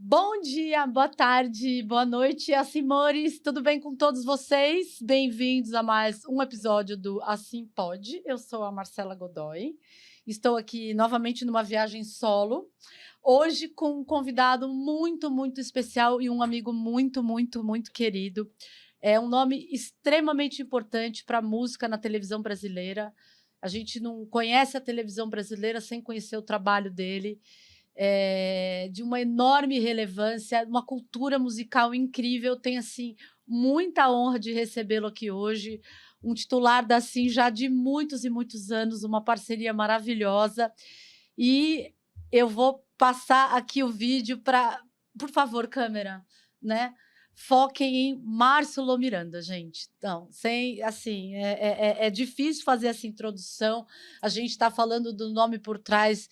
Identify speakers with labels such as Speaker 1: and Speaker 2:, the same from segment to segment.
Speaker 1: Bom dia, boa tarde, boa noite, Assimores, tudo bem com todos vocês? Bem-vindos a mais um episódio do Assim Pode. Eu sou a Marcela Godoy, estou aqui novamente numa viagem solo, hoje com um convidado muito especial e um amigo muito querido. É um nome extremamente importante para a música na televisão brasileira. A gente não conhece a televisão brasileira sem conhecer o trabalho dele. De uma enorme relevância, uma cultura musical incrível. Tenho assim muita honra de recebê-lo aqui hoje, um titular da Assim já de muitos e muitos anos, uma parceria maravilhosa. E eu vou passar aqui o vídeo para, por favor, câmera, né? Foquem em Márcio Miranda, gente. Então, sem assim, é difícil fazer essa introdução. A gente está falando do nome por trás,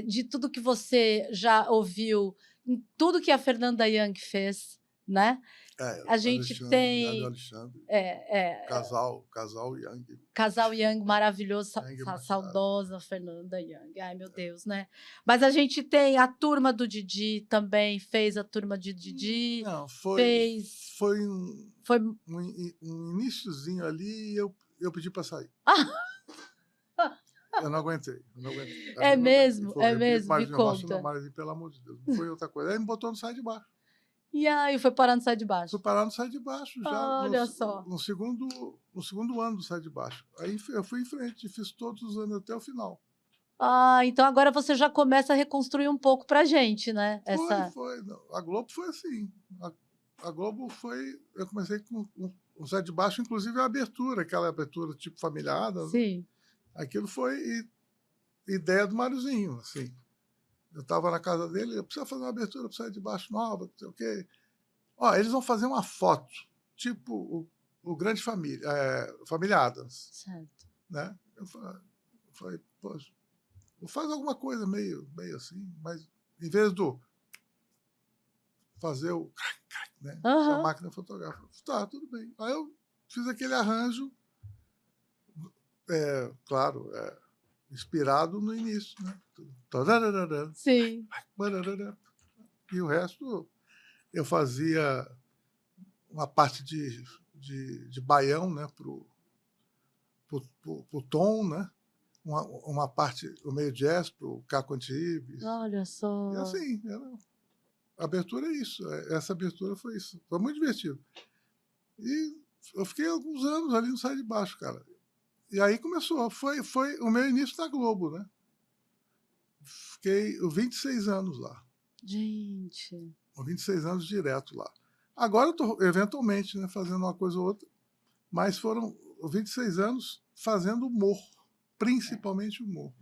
Speaker 1: de tudo que você já ouviu, em tudo que a Fernanda Young fez, né? A gente
Speaker 2: Alexandre, Ali
Speaker 1: tem
Speaker 2: Alexandre,
Speaker 1: é,
Speaker 2: casal Young,
Speaker 1: casal Young maravilhoso,
Speaker 2: Young Machado.
Speaker 1: saudosa Fernanda Young. Ai, meu Deus, né? Mas a gente tem a turma do Didi também, fez a turma de Didi,
Speaker 2: Não,
Speaker 1: fez.
Speaker 2: foi um,
Speaker 1: Foi.
Speaker 2: um iniciozinho ali e eu pedi para sair. Eu não aguentei, eu não aguentei. Ali
Speaker 1: É
Speaker 2: eu não aguentei.
Speaker 1: mesmo,
Speaker 2: Foi
Speaker 1: é
Speaker 2: horrível,
Speaker 1: mesmo, me
Speaker 2: mas não, Marcelo
Speaker 1: conta.
Speaker 2: Maranhão, pelo amor de Deus, não foi outra coisa. Aí me botou no Sai de Baixo.
Speaker 1: E aí, foi parar no Sai de
Speaker 2: Fui
Speaker 1: Baixo.
Speaker 2: parar no Sai de Baixo já
Speaker 1: Olha só.
Speaker 2: no segundo ano do Sai de Baixo. Aí eu fui em frente, fiz todos os anos até o final.
Speaker 1: Ah, então agora você já começa a reconstruir um pouco pra gente, né? Essa.
Speaker 2: Foi. Não, a Globo foi assim. A Globo foi. Eu comecei com o Zé de Baixo, inclusive a abertura, aquela abertura tipo familiada. Né?
Speaker 1: Sim.
Speaker 2: Aquilo foi ideia do Máriozinho, assim. Eu estava na casa dele, eu preciso fazer uma abertura para Zé de Baixo nova, não sei o quê. Ó, eles vão fazer uma foto, tipo o Grande Família, Família Adams.
Speaker 1: Certo.
Speaker 2: Né? Eu falei, poxa, faz alguma coisa meio assim, mas em vez do fazer o né? A
Speaker 1: Aham.
Speaker 2: máquina fotográfica. Tá, tudo bem. Aí eu fiz aquele arranjo, claro, inspirado no início, né?
Speaker 1: Sim.
Speaker 2: E o resto eu fazia uma parte de baião, né? Pro Tom, né? Uma parte, o meio jazz pro Caco Antibes.
Speaker 1: Olha
Speaker 2: E
Speaker 1: só.
Speaker 2: assim, a abertura é isso. Essa abertura foi isso. Foi muito divertido. E eu fiquei alguns anos ali no Sai de Baixo, cara. E aí começou. Foi o meu início na Globo, né? Fiquei 26 anos lá.
Speaker 1: Gente.
Speaker 2: 26 anos direto lá. Agora eu estou, eventualmente, né, fazendo uma coisa ou outra, mas foram 26 anos fazendo humor, principalmente humor.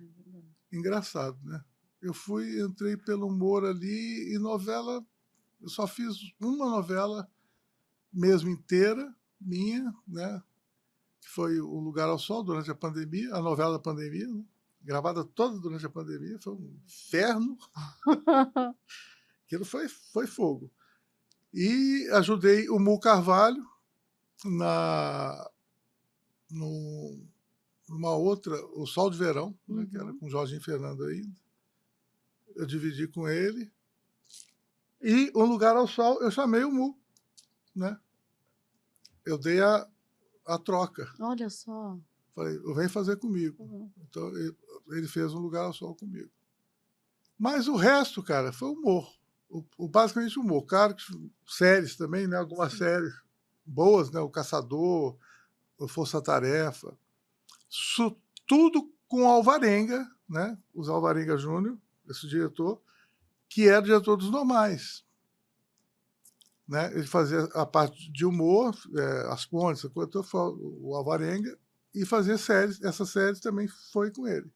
Speaker 2: Engraçado, né? Entrei pelo humor ali e novela, eu só fiz uma novela mesmo inteira, minha, né? Que foi O Lugar ao Sol durante a pandemia, a novela da pandemia, né? Gravada toda durante a pandemia, foi um inferno. Aquilo foi fogo. E ajudei o Mu Carvalho na, no, numa outra, O Sol de Verão, né, que era com Jorginho Fernando ainda. Eu dividi com ele. E O Lugar ao Sol, eu chamei o Mu, né? Eu dei a troca.
Speaker 1: Olha só.
Speaker 2: Falei, vem fazer comigo. Então ele fez Um Lugar ao Sol comigo. Mas o resto, cara, foi humor. Basicamente humor. Claro que séries também, né? Algumas séries boas, né? O Caçador, o Força Tarefa. Isso tudo com o Alvarenga, né? Os Alvarenga Júnior, esse diretor, que era o diretor dos Normais. Né? Ele fazia a parte de humor, as pontes, o Alvarenga, e fazia séries. Essa série também foi com ele.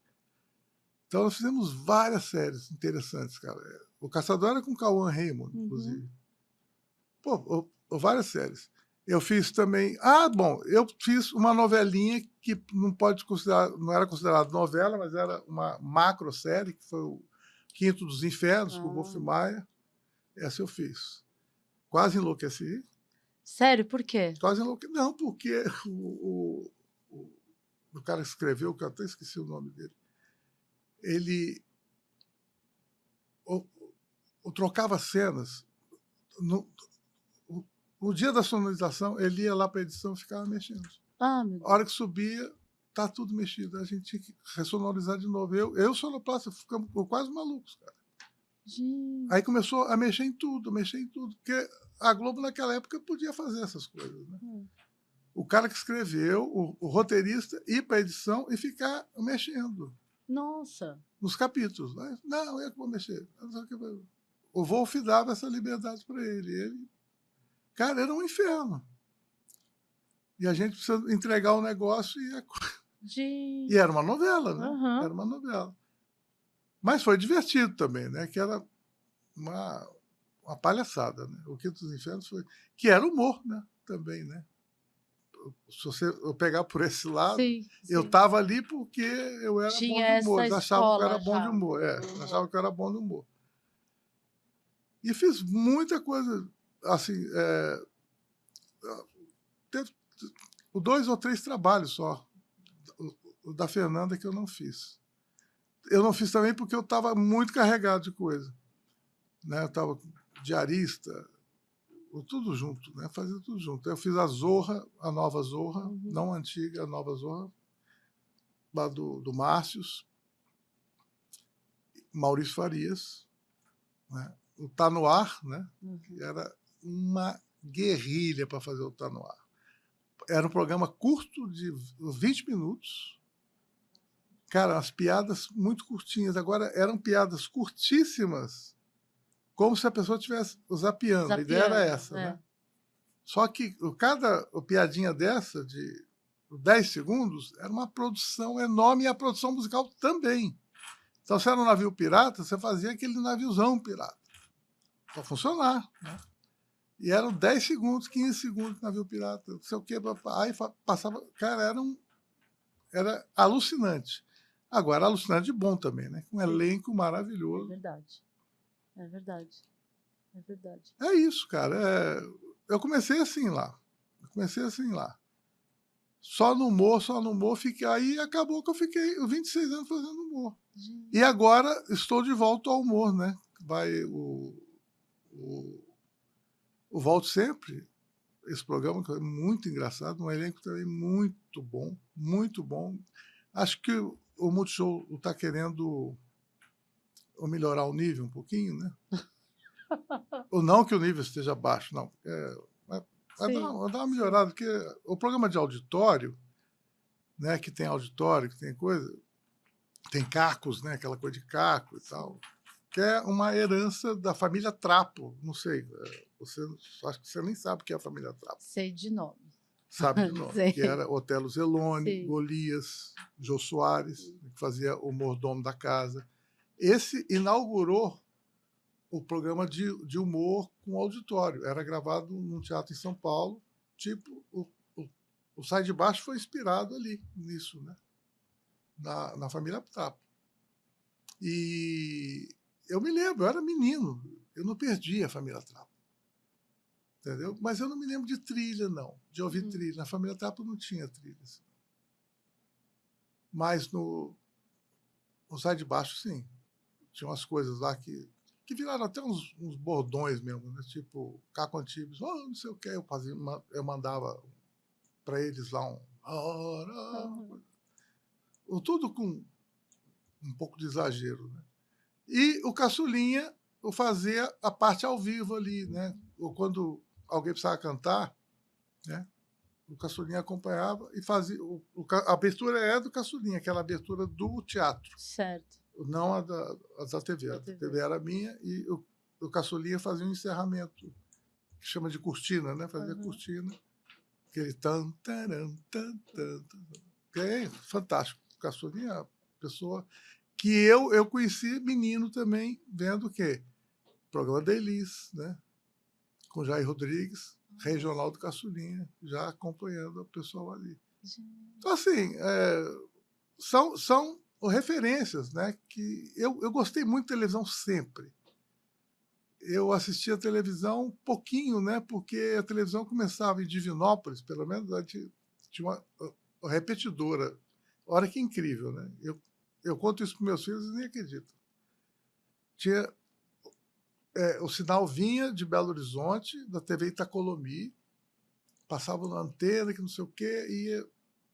Speaker 2: Então nós fizemos várias séries interessantes, cara. O Caçador era com o Cauã Raymond, inclusive. Pô, várias séries. Eu fiz também. Ah, bom, eu fiz uma novelinha que não era considerada novela, mas era uma macro série, que foi o Quinto dos Infernos, com o Wolf Maia. Essa eu fiz. Quase enlouqueci.
Speaker 1: Sério, por quê?
Speaker 2: Quase enlouqueci. Não, porque o cara que escreveu, que eu até esqueci o nome dele, ele eu trocava cenas. No dia da sonorização, ele ia lá para a edição e ficava mexendo.
Speaker 1: Ah, meu
Speaker 2: A hora
Speaker 1: Deus.
Speaker 2: que subia, tá tudo mexido. A gente tinha que ressonorizar de novo. Eu sonoplasta, ficamos quase malucos, cara.
Speaker 1: Gente.
Speaker 2: Aí começou a mexer em tudo, porque a Globo naquela época podia fazer essas coisas, né? O cara que escreveu, o roteirista, ir para a edição e ficar mexendo
Speaker 1: Nossa.
Speaker 2: nos capítulos. Né? Não, eu que vou mexer. O Wolf dava essa liberdade para ele. Cara, era um inferno. E a gente precisa entregar o negócio
Speaker 1: Gente.
Speaker 2: e era uma novela, né?
Speaker 1: Aham.
Speaker 2: Era uma novela. Mas foi divertido também, né? Que era uma palhaçada, né? O Quinto dos Infernos foi... Que era humor, né? Também, né? Se você eu pegar por esse lado,
Speaker 1: Sim,
Speaker 2: eu
Speaker 1: sim.
Speaker 2: estava ali porque eu era bom
Speaker 1: Tinha
Speaker 2: de humor.
Speaker 1: essa
Speaker 2: Eles achavam que eu era
Speaker 1: escola
Speaker 2: bom de
Speaker 1: já.
Speaker 2: humor. Achavam que eu era bom de humor. E fiz muita coisa, assim, teve 2 ou 3 trabalhos só. O da Fernanda que eu não fiz. Eu não fiz também porque eu estava muito carregado de coisa. Né? Eu estava diarista, tudo junto, né? Fazia tudo junto. Eu fiz a Zorra, a nova Zorra, não a antiga, a nova Zorra, lá do Márcios, Maurício Farias, né? O Tá No Ar, né? Que era uma guerrilha para fazer o Tá No Ar. Era um programa curto de 20 minutos. Cara, as piadas muito curtinhas. Agora, eram piadas curtíssimas, como se a pessoa estivesse zapeando. A ideia era essa, né? Só que cada piadinha dessa, de 10 segundos, era uma produção enorme e a produção musical também. Então, se era um navio pirata, você fazia aquele naviozão pirata. Para funcionar. Né? E eram 10 segundos, 15 segundos de navio pirata. Não sei o quê. Aí passava. Cara, era alucinante. Agora, alucinante de bom também, né? Um elenco maravilhoso.
Speaker 1: É verdade. É verdade. É verdade.
Speaker 2: É isso, cara. Eu comecei assim lá. Só no humor. Aí acabou que eu fiquei 26 anos fazendo humor. E agora estou de volta ao humor, né? Vai o Volte Sempre, esse programa que é muito engraçado, um elenco também muito bom, muito bom. Acho que o Multishow está querendo melhorar o nível um pouquinho, né? Ou não que o nível esteja baixo, não. Vai dar uma melhorada, porque o programa de auditório, né, que tem auditório, que tem coisa, tem cacos, né, aquela coisa de caco e tal, que é uma herança da família Trapo. Não sei, acho que você nem sabe o que é a família Trapo.
Speaker 1: Sei de nome.
Speaker 2: Sabe de nome. Que era Otelo Zeloni,
Speaker 1: Sim.
Speaker 2: Golias, Jô Soares, que fazia o mordomo da casa. Esse inaugurou o programa de humor com auditório. Era gravado num teatro em São Paulo. Tipo, o Sai de Baixo foi inspirado ali, nisso, né? Na família Trapo. E eu me lembro, eu era menino, eu não perdi a família Trapo. Entendeu? Mas eu não me lembro de trilha, não, de ouvir trilha. Na família Trapo não tinha trilhas. Mas no Sai de Baixo, sim. Tinha umas coisas lá que viraram até uns bordões mesmo, né? Tipo, Caco Antibes, não sei o que, eu mandava para eles lá tudo com um pouco de exagero, né? E o Caçulinha eu fazia a parte ao vivo ali, né? Ou quando alguém precisava cantar, né? O Caçulinha acompanhava e fazia. A abertura é do Caçulinha, aquela abertura do teatro.
Speaker 1: Certo.
Speaker 2: Não a da TV. A TV era minha e o Caçulinha fazia um encerramento, que chama de cortina, né? Fazia cortina. Aquele tan, taran, tan, tan, tan. Que é fantástico. O Caçulinha é uma pessoa que eu conheci menino também, vendo o quê? O programa da Elis, né? Com Jair Rodrigues, regional do Caçulinha, já acompanhando o pessoal ali. Então, assim, são referências, né? Que eu gostei muito de televisão sempre. Eu assistia a televisão pouquinho, né? Porque a televisão começava em Divinópolis, pelo menos, tinha uma repetidora. Olha que incrível, né? Eu conto isso para meus filhos e nem acreditam. o sinal vinha de Belo Horizonte, da TV Itacolomi, passava na antena, que não sei o quê.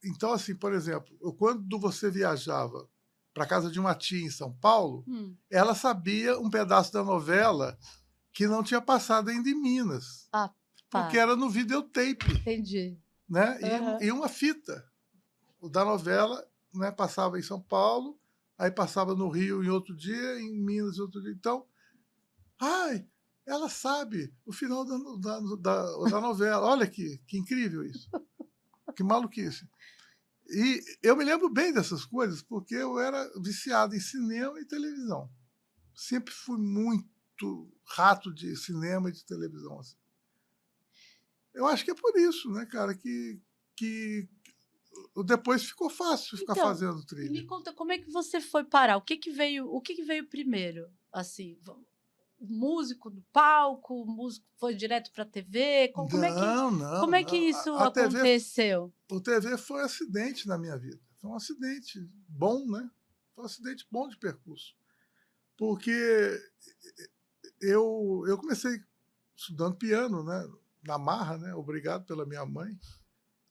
Speaker 2: Então, assim, por exemplo, quando você viajava para casa de uma tia em São Paulo, ela sabia um pedaço da novela que não tinha passado ainda em Minas. Porque era no videotape.
Speaker 1: Entendi.
Speaker 2: Né? E uma fita. O da novela, né, passava em São Paulo, aí passava no Rio em outro dia, em Minas em outro dia. Então, ela sabe o final da novela. Olha que incrível isso. Que maluquice. E eu me lembro bem dessas coisas, porque eu era viciado em cinema e televisão. Sempre fui muito rato de cinema e de televisão. Assim. Eu acho que é por isso, né, cara, que depois ficou fácil ficar fazendo trilha.
Speaker 1: Me conta, como é que você foi parar? O que veio primeiro? Assim, o músico do palco, o músico foi direto para a TV? Como é que isso aconteceu?
Speaker 2: O TV foi um acidente na minha vida. Foi um acidente bom, né? Foi um acidente bom de percurso. Porque eu comecei estudando piano, né? Na marra, né? Obrigado pela minha mãe,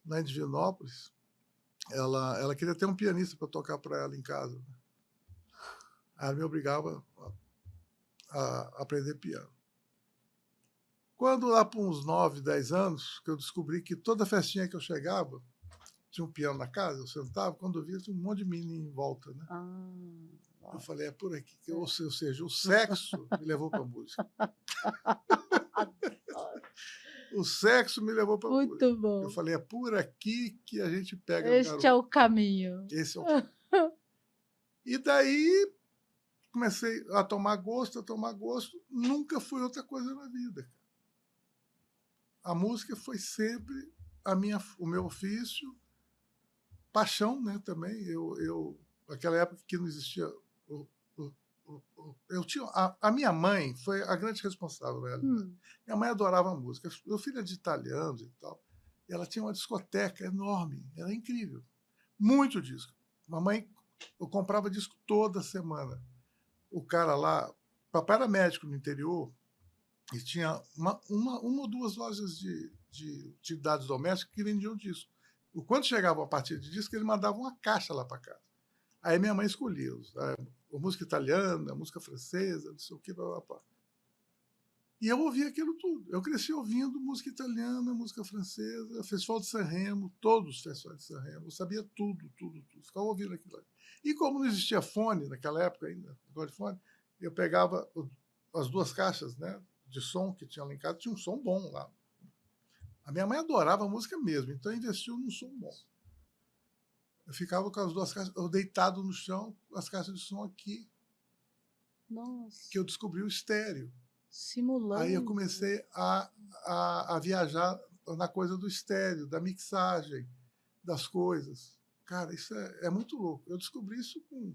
Speaker 2: lá em Divinópolis. Ela queria ter um pianista para tocar para ela em casa. Né? Ela me obrigava a aprender piano. Quando lá por uns 9, 10 anos, que eu descobri que toda festinha que eu chegava, tinha um piano na casa, eu sentava, quando eu via, tinha um monte de menino em volta. Né? Eu falei, é por aqui. Ou seja, o sexo me levou para a música. O sexo me levou para a música.
Speaker 1: Muito bom.
Speaker 2: Eu falei, é por aqui que a gente pega
Speaker 1: o garoto. Este é o caminho.
Speaker 2: Esse é o caminho. E daí comecei a tomar gosto. Nunca foi outra coisa na vida. A música foi sempre o meu ofício, paixão, né, também. Naquela época que não existia... eu tinha a minha mãe foi a grande responsável. Minha mãe adorava música. Meu filho é de italianos e tal. E ela tinha uma discoteca enorme. Era incrível. Muito disco. Mamãe, eu comprava disco toda semana. O cara lá, papai era médico no interior e tinha uma ou duas lojas de utilidades domésticas que vendiam disco. Quando chegava a partir de disco, ele mandava uma caixa lá para casa. Aí minha mãe escolhia a música italiana, a música francesa, não sei o que, blá, blá, blá. E eu ouvia aquilo tudo. Eu cresci ouvindo música italiana, música francesa, Festival de Sanremo, todos os festivais de Sanremo. Eu sabia tudo. Ficava ouvindo aquilo ali. E como não existia fone naquela época ainda, negócio de fone, eu pegava as duas caixas, né, de som que tinha lá em casa, tinha um som bom lá. A minha mãe adorava a música mesmo, então investiu num som bom. Eu ficava com as duas caixas, eu deitado no chão, com as caixas de som aqui.
Speaker 1: Nossa.
Speaker 2: Que eu descobri o estéreo.
Speaker 1: Simulando.
Speaker 2: Aí eu comecei a viajar na coisa do estéreo, da mixagem, das coisas. Cara, isso é muito louco. Eu descobri isso com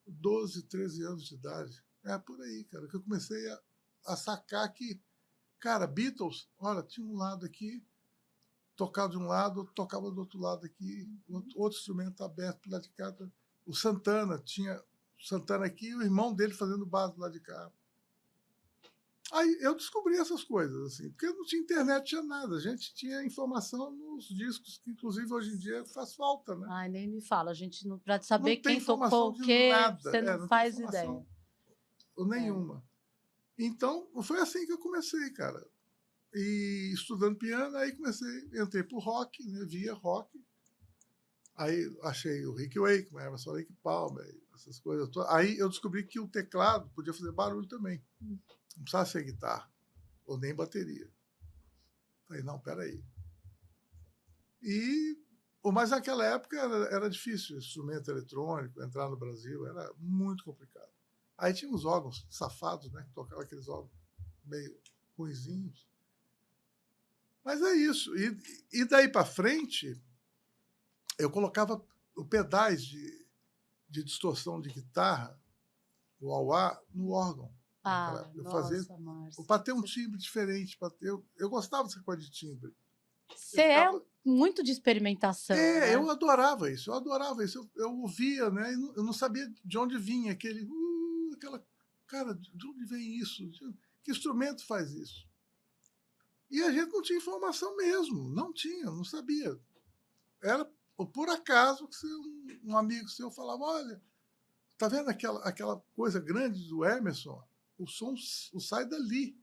Speaker 2: 12, 13 anos de idade. É por aí, cara, que eu comecei a sacar que, cara, Beatles, olha, tinha um lado aqui, tocava de um lado, tocava do outro lado aqui, outro instrumento aberto do lado de cá. O Santana, tinha Santana aqui e o irmão dele fazendo base do lado de cá. Aí eu descobri essas coisas, assim, porque não tinha internet, tinha nada. A gente tinha informação nos discos, que inclusive hoje em dia faz falta, né?
Speaker 1: Ai, nem me fala, a gente não, para saber
Speaker 2: não tem
Speaker 1: quem tocou o quê,
Speaker 2: nada.
Speaker 1: você não faz ideia.
Speaker 2: Nenhuma. Então, foi assim que eu comecei, cara. E estudando piano, aí entrei pro rock, né? Via rock. Aí achei o Rick Wakeman, Emerson Lake Palmer, essas coisas todas. Aí eu descobri que o teclado podia fazer barulho também. Não precisava ser guitarra, ou nem bateria. Falei, não, peraí. Mas naquela época era difícil, instrumento eletrônico, entrar no Brasil, era muito complicado. Aí tinha uns órgãos safados, né, que tocavam aqueles órgãos meio ruinzinhos. Mas é isso. E daí para frente, eu colocava pedais de distorção de guitarra, o wah-wah, no órgão. Eu fazia para ter um timbre diferente. Eu gostava dessa coisa de timbre.
Speaker 1: Você é muito de experimentação. Né?
Speaker 2: Eu adorava isso. Eu ouvia, né? Eu não sabia de onde vinha aquela Cara, de onde vem isso? Que instrumento faz isso? E a gente não tinha informação mesmo, não tinha, não sabia. Era por acaso que um amigo seu falava, olha, tá vendo aquela coisa grande do Emerson? O som sai dali.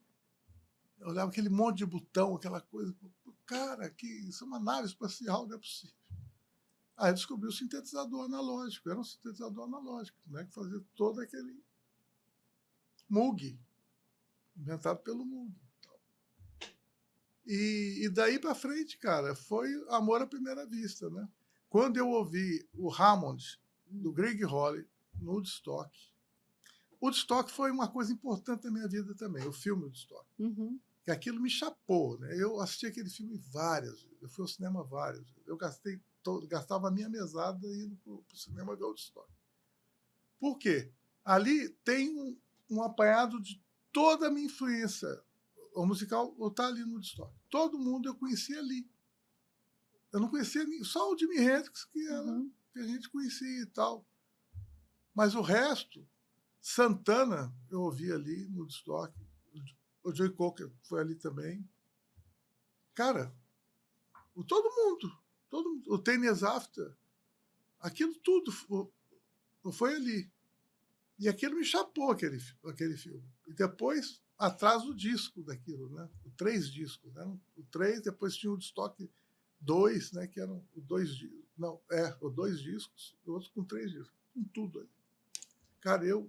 Speaker 2: Eu olhava aquele monte de botão, aquela coisa. Cara, isso é uma nave espacial, não é possível. Aí eu descobri o sintetizador analógico. Era um sintetizador analógico, né, que fazia todo aquele Moog, inventado pelo Moog. E daí para frente, cara, foi amor à primeira vista, né? Quando eu ouvi o Hammond, do Greg Holly, no Woodstock, Woodstock foi uma coisa importante na minha vida também, o filme Woodstock.
Speaker 1: Uhum.
Speaker 2: Que aquilo me chapou, né? Eu assisti aquele filme várias vezes, eu fui ao cinema várias vezes. Eu gastava a minha mesada indo para o cinema ver Woodstock. Por quê? Ali tem um apanhado de toda a minha influência. O musical está ali no Woodstock. Todo mundo eu conhecia ali. Eu não conhecia só o Jimi Hendrix, que a gente conhecia e tal. Mas o resto, Santana, eu ouvi ali no Woodstock. O Joey Cocker foi ali também. Cara, todo mundo. O Ten Years After, aquilo tudo foi ali. E aquilo me chapou, aquele filme. E depois, atrás do disco daquilo, né? O 3 discos. Né? O 3, depois tinha o Woodstock 2, né? Que eram os 2 discos. Não, os 2 discos, e outros com 3 discos. Com tudo ali. Cara, eu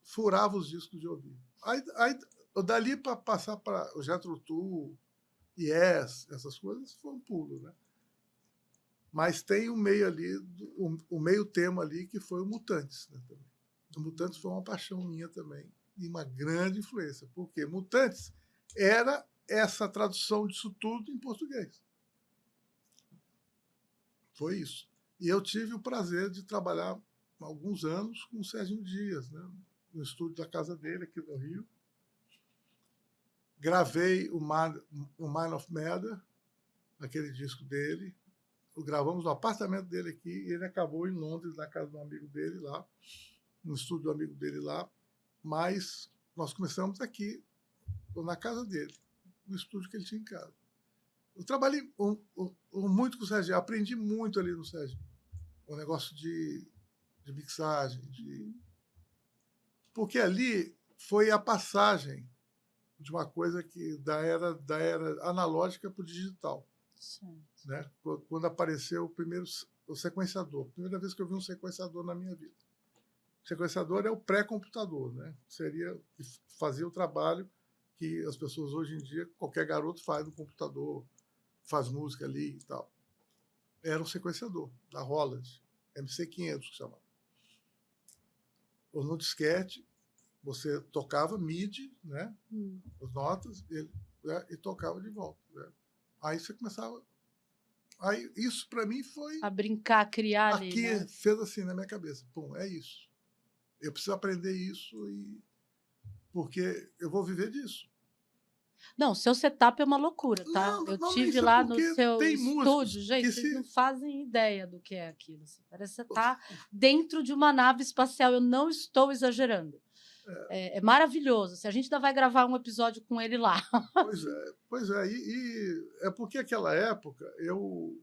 Speaker 2: furava os discos de ouvir. Aí dali para passar para o Jethro Tull, Yes, essas coisas, foi um pulo, né? Mas tem um meio ali, o meio tema ali, que foi o Mutantes, né, também. O Mutantes foi uma paixão minha também, e uma grande influência, porque Mutantes era essa tradução disso tudo em português. Foi isso. E eu tive o prazer de trabalhar alguns anos com o Serginho Dias, né, no estúdio da casa dele, aqui no Rio. Gravei o Mind of Matter, aquele disco dele. Gravamos no apartamento dele aqui, e ele acabou em Londres, na casa de um amigo dele lá, no estúdio do amigo dele lá, mas nós começamos aqui, na casa dele, no estúdio que ele tinha em casa. Eu trabalhei muito com o Serginho, aprendi muito ali no Serginho, o negócio de mixagem, porque ali foi a passagem de uma coisa que da era analógica para o digital.
Speaker 1: Sim.
Speaker 2: Né? Quando apareceu o sequenciador. Primeira vez que eu vi um sequenciador na minha vida. O sequenciador é o pré-computador, né? Fazia o trabalho que as pessoas hoje em dia, qualquer garoto faz no computador, faz música ali e tal. Era um sequenciador da Roland, MC500 que chamava. Ou no disquete, você tocava MIDI, né? As notas, e tocava de volta. Né? Aí você começava. Aí isso para mim foi.
Speaker 1: A brincar, a criar ali.
Speaker 2: Aqui
Speaker 1: né?
Speaker 2: fez assim na minha cabeça. Pum, é isso. Eu preciso aprender isso porque eu vou viver disso.
Speaker 1: Não, seu setup é uma loucura, tá? Eu tive lá no seu estúdio, gente, vocês não fazem ideia do que é aquilo. Assim. Parece que você está dentro de uma nave espacial, eu não estou exagerando. É maravilhoso. Assim, a gente ainda vai gravar um episódio com ele lá.
Speaker 2: Pois é. E é porque aquela época eu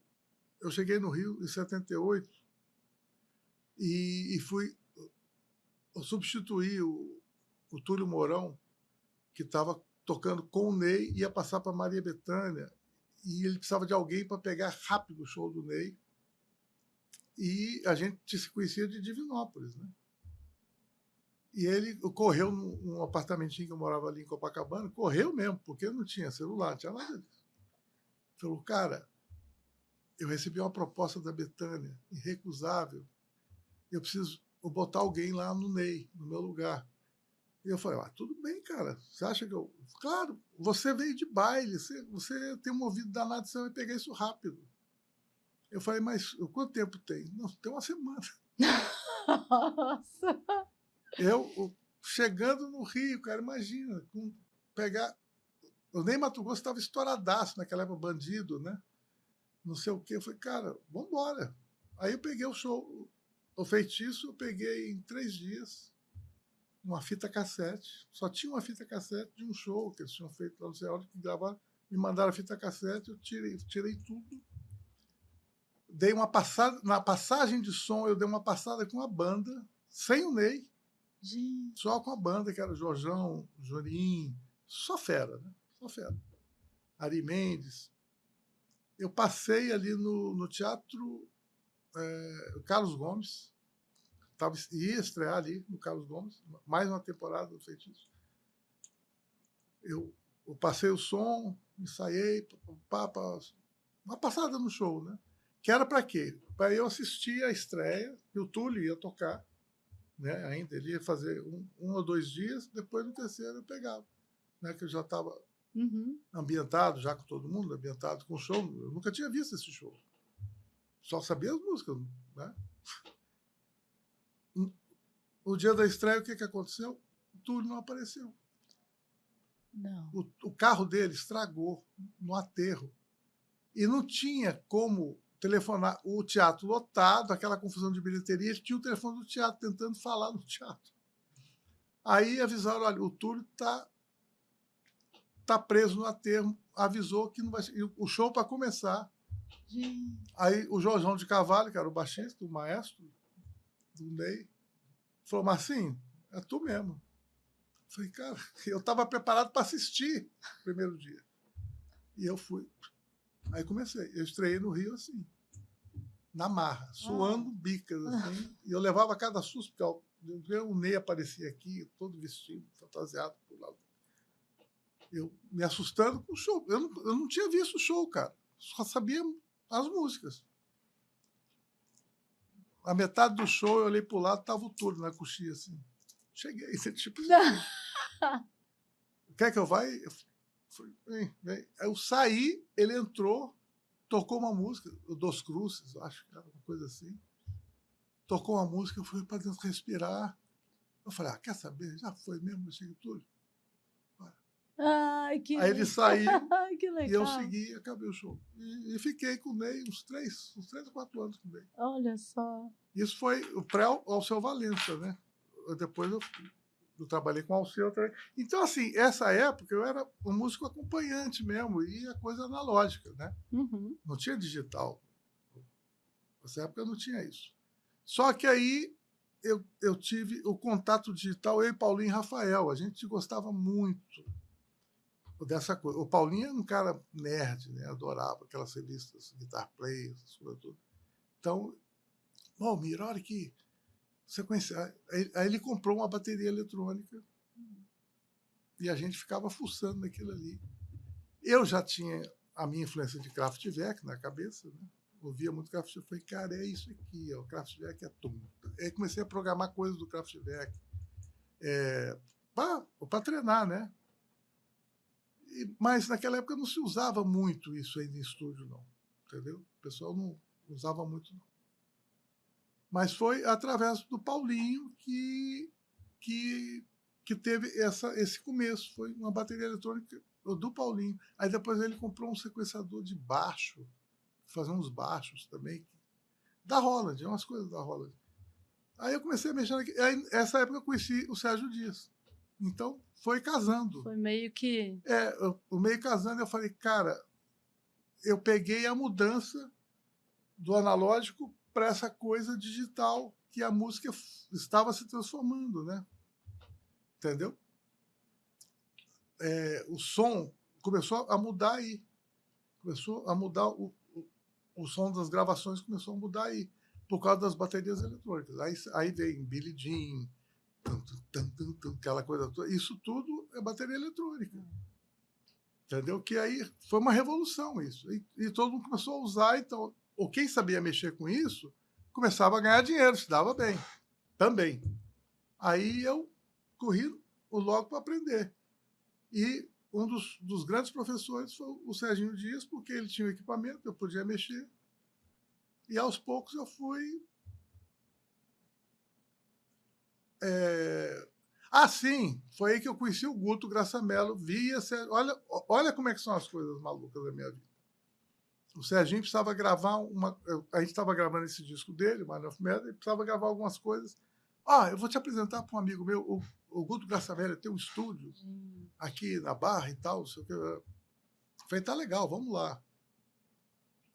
Speaker 2: cheguei no Rio em 78 e eu substituí o Túlio Mourão, que estava tocando com o Ney, ia passar para Maria Bethânia, e ele precisava de alguém para pegar rápido o show do Ney. E a gente se conhecia de Divinópolis, né? E ele correu num apartamentinho que eu morava ali em Copacabana, correu mesmo, porque não tinha celular, não tinha nada disso. Falou, cara, eu recebi uma proposta da Bethânia, irrecusável, eu preciso botar alguém lá no Ney, no meu lugar. E eu falei, tudo bem, cara, você acha que eu... Claro, você veio de baile, você tem um ouvido danado, você vai pegar isso rápido. Eu falei, mas quanto tempo tem? Não, tem uma semana.
Speaker 1: Nossa!
Speaker 2: Eu chegando no Rio, cara, imagina, pegar... O Ney Matogrosso estava estouradaço naquela época, bandido, né? Não sei o quê. Eu falei, cara, vamos embora. Aí eu peguei o show, o Feitiço, eu peguei em 3 dias. uma fita cassete, só tinha uma fita cassete de um show que eles tinham feito lá no Ceará, que gravaram, me mandaram a fita cassete, eu tirei tudo, dei uma passada, na passagem de som eu dei uma passada com a banda, sem o Ney,
Speaker 1: Gente.
Speaker 2: só com a banda, que era Jorjão, Jorim, só fera, né? Só fera. Ari Mendes. Eu passei ali no Teatro Carlos Gomes, ia estrear ali no Carlos Gomes, mais uma temporada do Feitiço. Eu passei o som, ensaiei, uma passada no show, né? Que era para quê? Para eu assistir a estreia, que o Túlio ia tocar, né? Ainda ele ia fazer um ou 2 dias, depois no terceiro eu pegava, né? Que eu já estava ambientado, já com todo mundo, ambientado com o show. Eu nunca tinha visto esse show. Só sabia as músicas, né? No dia da estreia, o que aconteceu? O Túlio não apareceu.
Speaker 1: Não.
Speaker 2: O carro dele estragou no aterro. E não tinha como telefonar. O teatro lotado, aquela confusão de bilheteria, ele tinha o telefone do teatro tentando falar no teatro. Aí avisaram, olha, o Túlio tá preso no aterro, avisou que não vai ser. O show para começar. Aí o Jorjão de Carvalho, que era o baixista, o maestro do Ney, falou, Marcinho, é tu mesmo. Eu falei, cara, eu estava preparado para assistir o primeiro dia. E eu fui. Aí comecei. Eu estreiei no Rio assim, na marra, suando bicas, assim. E eu levava cada susto, porque o Ney aparecia aqui, todo vestido, fantasiado por lado. Eu me assustando com o show. Eu não tinha visto o show, cara. Só sabia as músicas. A metade do show, eu olhei pro lado, tava o Túlio na coxinha, assim. Cheguei, tipo assim. Quer que eu vá? Eu falei, vem. Aí eu saí, ele entrou, tocou uma música, o Dos Cruzes, acho que era uma coisa assim. Tocou uma música, eu fui para dentro respirar. Eu falei, quer saber? Já foi mesmo, eu cheguei Túlio.
Speaker 1: Ai, que
Speaker 2: Aí ele saiu
Speaker 1: que legal.
Speaker 2: e eu segui e acabei o show. E fiquei com o Ney uns 3 ou 4 anos com o Ney.
Speaker 1: Olha só.
Speaker 2: Isso foi o pré-Alceu Valença, né? Depois eu trabalhei com o Alceu também. Então, assim, essa época eu era um músico acompanhante mesmo, e a coisa analógica, né? Não tinha digital. Nessa época eu não tinha isso. Só que aí eu tive o contato digital, eu e Paulinho e Rafael. A gente gostava muito dessa coisa. O Paulinho era um cara nerd, né? Adorava aquelas revistas, Guitar Play, essas coisas todas. Então, Valmir, olha que você conhece. Aí ele comprou uma bateria eletrônica e a gente ficava fuçando naquilo ali. Eu já tinha a minha influência de Kraftwerk na cabeça, né? Ouvia muito Kraftwerk. Eu falei, cara, é isso aqui, ó, o Kraftwerk é tudo. Aí comecei a programar coisas do Kraftwerk para treinar, né? Mas naquela época não se usava muito isso aí em estúdio, não. Entendeu? O pessoal não usava muito, não. Mas foi através do Paulinho que teve esse começo. Foi uma bateria eletrônica do Paulinho. Aí depois ele comprou um sequenciador de baixo, fazer uns baixos também, da Roland, umas coisas da Roland. Aí eu comecei a mexer naquilo. Aí, nessa época eu conheci o Sérgio Dias. Então, foi casando.
Speaker 1: Foi meio que...
Speaker 2: o meio casando, eu falei, cara, eu peguei a mudança do analógico para essa coisa digital que a música estava se transformando, né? Entendeu? O som começou a mudar aí. Começou a mudar, o som das gravações começou a mudar aí, por causa das baterias eletrônicas. Aí vem Billie Jean, aquela coisa toda. Isso tudo é bateria eletrônica. Entendeu? Que aí foi uma revolução isso. E todo mundo começou a usar, então, ou quem sabia mexer com isso, começava a ganhar dinheiro, se dava bem. Também. Aí eu corri logo para aprender. E um dos grandes professores foi o Serginho Dias, porque ele tinha o equipamento, eu podia mexer. E aos poucos eu fui... sim, foi aí que eu conheci o Guto Graçamelo, olha como é que são as coisas malucas da minha vida. O Serginho precisava gravar a gente estava gravando esse disco dele, Man of Metal, ele precisava gravar algumas coisas. Eu vou te apresentar para um amigo meu, o Guto Graçamela tem um estúdio aqui na Barra e tal, não sei o que. Eu falei, tá legal, vamos lá.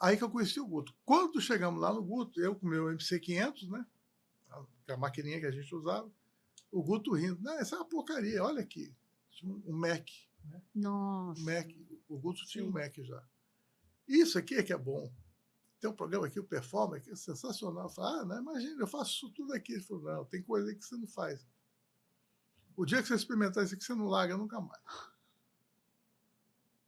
Speaker 2: Aí que eu conheci o Guto. Quando chegamos lá no Guto, eu com o meu MC500, né? A maquininha que a gente usava, o Guto rindo. Não, essa é uma porcaria, olha aqui. Tinha um Mac. Né?
Speaker 1: Nossa.
Speaker 2: Mac. O Guto tinha um Mac já. Isso aqui é que é bom. Tem um programa aqui, o Performer, que é sensacional. Eu falei, não, imagina, eu faço isso tudo aqui. Ele falou, não, tem coisa aí que você não faz. O dia que você experimentar isso aqui, você não larga nunca mais.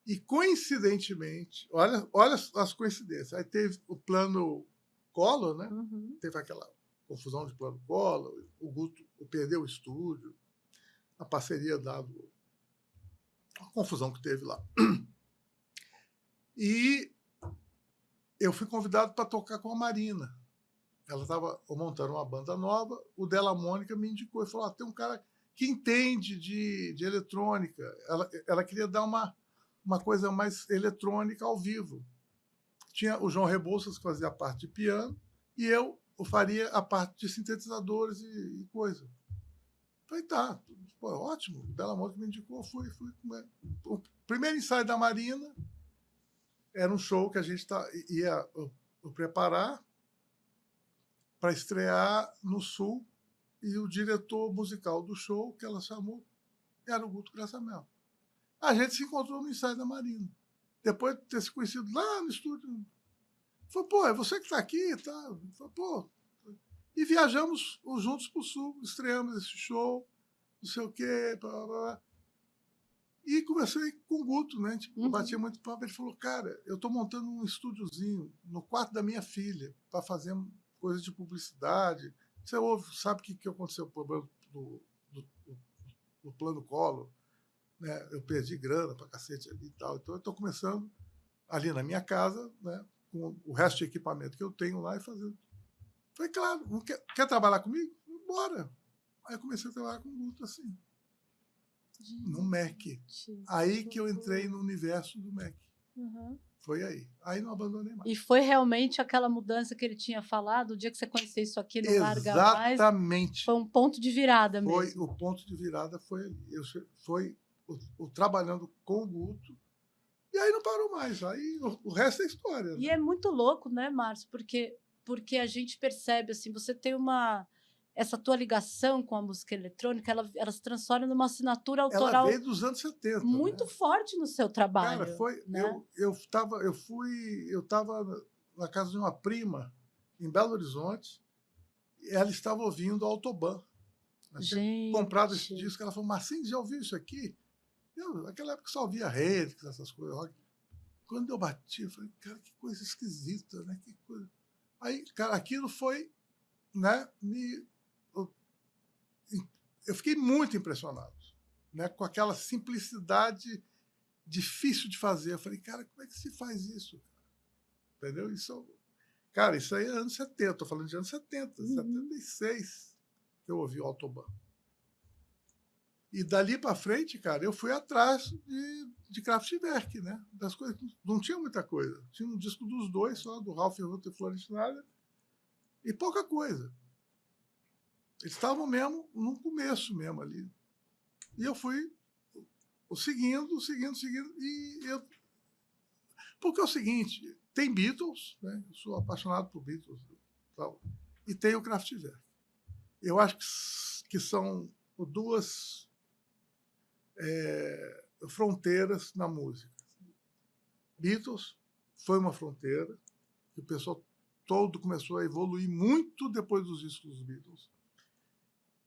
Speaker 2: E, coincidentemente, olha as coincidências. Aí teve o plano Collor, né? Teve aquela confusão de plano Collor, o Guto perdeu o estúdio, a parceria dado a confusão que teve lá. E eu fui convidado para tocar com a Marina. Ela estava montando uma banda nova, o Della Mônica me indicou e falou, tem um cara que entende de eletrônica. Ela queria dar uma coisa mais eletrônica ao vivo. Tinha o João Rebouças, que fazia a parte de piano, e eu faria a parte de sintetizadores e coisa. Falei, tá, pô, ótimo. O Della Mônica me indicou, fui. O primeiro ensaio da Marina era um show que a gente ia preparar para estrear no Sul, e o diretor musical do show, que ela chamou, era o Guto Graçamela. A gente se encontrou no ensaio da Marina. Depois de ter se conhecido lá no estúdio. Falei, pô, é você que está aqui? Tá? Falei, pô. E viajamos juntos para o Sul, estreamos esse show, não sei o quê. Blá, blá, blá. E conversei com o Guto, né? Tipo, batia muito papo. Ele falou, cara, eu estou montando um estúdiozinho no quarto da minha filha para fazer coisas de publicidade. Você sabe o que aconteceu com o problema do plano Collor? Né? Eu perdi grana para cacete ali e tal. Então, eu estou começando ali na minha casa, né? Com o resto de equipamento que eu tenho lá e fazendo. Falei, claro, não quer trabalhar comigo? Bora. Aí eu comecei a trabalhar com o Guto assim. No Mac. Aí que eu entrei no universo do Mac. Foi aí. Aí não abandonei mais.
Speaker 1: E foi realmente aquela mudança que ele tinha falado, o dia que você conheceu isso aqui, não larga mais.
Speaker 2: Exatamente.
Speaker 1: Foi um ponto de virada mesmo.
Speaker 2: O ponto de virada foi ali. Foi o trabalhando com o Guto, e aí não parou mais. Aí o resto é história.
Speaker 1: E
Speaker 2: né?
Speaker 1: é muito louco, né, Márcio? Porque a gente percebe, assim, você tem essa tua ligação com a música eletrônica, ela se transforma numa assinatura autoral.
Speaker 2: Ela veio dos anos 70.
Speaker 1: Muito forte no seu trabalho.
Speaker 2: Cara, foi.
Speaker 1: Né?
Speaker 2: Eu estava na casa de uma prima em Belo Horizonte, e ela estava ouvindo Autobahn. Ela tinha comprado esse disco, ela falou, Marcinho, já ouviu isso aqui? Naquela época só ouvia Hendrix, essas coisas, rock. Quando eu bati, eu falei, cara, que coisa esquisita, né? Que coisa. Aí, cara, aquilo foi, né? Eu fiquei muito impressionado, né? Com aquela simplicidade difícil de fazer. Eu falei, cara, como é que se faz isso? Entendeu? Cara, isso aí é anos 70, estou falando de anos 70, 76, que eu ouvi o Autobahn. E dali para frente, cara, eu fui atrás de Kraftwerk, né? Das coisas, não tinha muita coisa. Tinha um disco dos dois só, do Ralph Rutter e Florence Schneider, e pouca coisa. Eles estavam mesmo no começo mesmo ali. E eu fui seguindo, porque é o seguinte, tem Beatles, né? Eu sou apaixonado por Beatles, tal, e tem o Kraftwerk. Eu acho que são duas fronteiras na música. Beatles foi uma fronteira, que o pessoal todo começou a evoluir muito depois dos discos dos Beatles.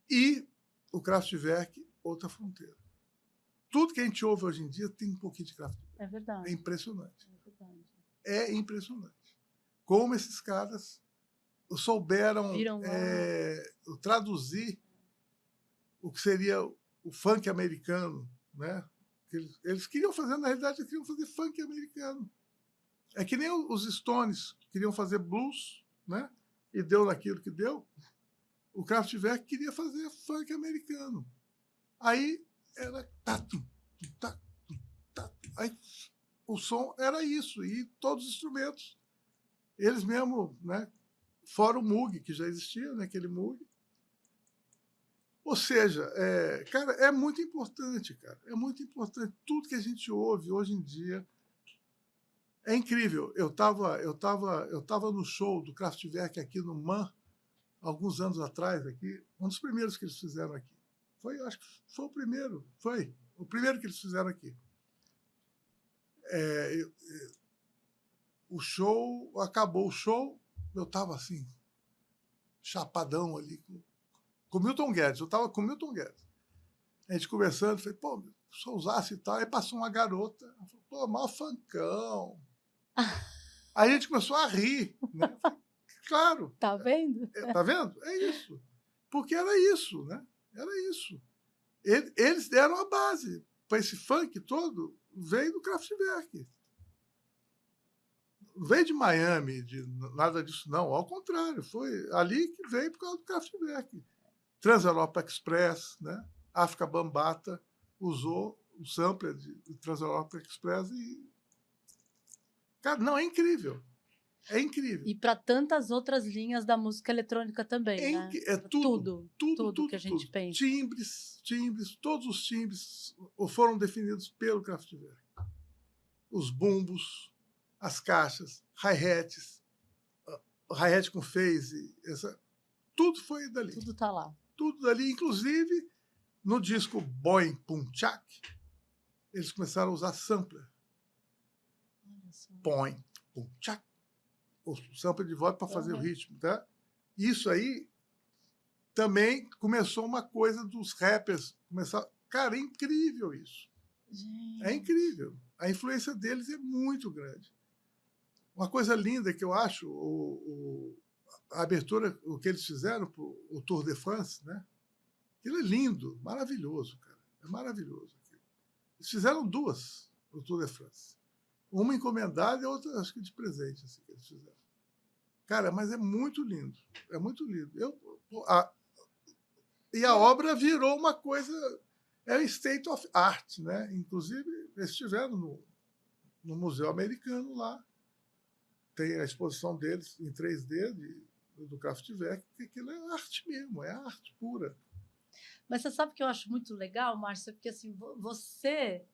Speaker 2: E o Kraftwerk, outra fronteira. Tudo que a gente ouve hoje em dia tem um pouquinho de Kraftwerk.
Speaker 1: É verdade.
Speaker 2: É impressionante.
Speaker 1: É verdade.
Speaker 2: É impressionante. Como esses caras souberam traduzir o que seria o funk americano, né? Eles queriam fazer, na realidade, eles queriam fazer funk americano. É que nem os Stones queriam fazer blues, né? E deu naquilo que deu. O Kraftwerk queria fazer funk americano. Aí era tatu, tatu, tatu. Aí o som era isso, e todos os instrumentos. Eles mesmo, né? Fora o Moog, que já existia, né? Aquele Moog. Ou seja, cara, é muito importante, cara. É muito importante. Tudo que a gente ouve hoje em dia é incrível. Eu tava no show do Kraftwerk aqui no MAN, alguns anos atrás, aqui, um dos primeiros que eles fizeram aqui. Acho que foi o primeiro. Foi o primeiro que eles fizeram aqui. O show, acabou o show, eu estava assim, chapadão ali, com o Milton Guedes. Eu estava com o Milton Guedes. A gente conversando, falei, pô, só usasse e tal. Aí passou uma garota, ela falou, pô, mó funkão. Aí a gente começou a rir, né? Falei, claro.
Speaker 1: Tá vendo?
Speaker 2: Tá vendo? É isso. Porque era isso, né? Era isso. Eles deram a base para esse funk todo, veio do Kraftwerk. Não veio de Miami, de nada disso, não. Ao contrário, foi ali que veio por causa do Kraftwerk. Trans-Europa Express, né? África Bambata usou o sampler de Trans-Europa Express e... Cara, não, é incrível. É incrível.
Speaker 1: E para tantas outras linhas da música eletrônica também, né?
Speaker 2: É tudo
Speaker 1: que a gente pensa.
Speaker 2: Timbres, todos os timbres foram definidos pelo Kraftwerk. Os bumbos, as caixas, hi-hats, hi-hat com phase, tudo foi dali.
Speaker 1: Tudo tá lá.
Speaker 2: Tudo dali, inclusive no disco Boing Pum Chak, eles começaram a usar sampler. Boing Pum Chak. O sampler de voz para fazer o ritmo, tá? Isso aí também começou uma coisa dos rappers começar. Cara, é incrível isso.
Speaker 1: Gente.
Speaker 2: É incrível. A influência deles é muito grande. Uma coisa linda que eu acho, a abertura, o que eles fizeram, o Tour de France, né? Aquilo é lindo, maravilhoso, cara. É maravilhoso. Eles fizeram duas, o Tour de France. Uma encomendada e a outra, acho que de presente, assim, que eles fizeram. Cara, mas é muito lindo. É muito lindo. E a obra virou uma coisa... É um state of art, né? Inclusive, eles estiveram no Museu Americano lá. Tem a exposição deles em 3D do Kraftwerk, que aquilo é arte mesmo, é arte pura.
Speaker 1: Mas você sabe que eu acho muito legal, Márcia, porque assim, você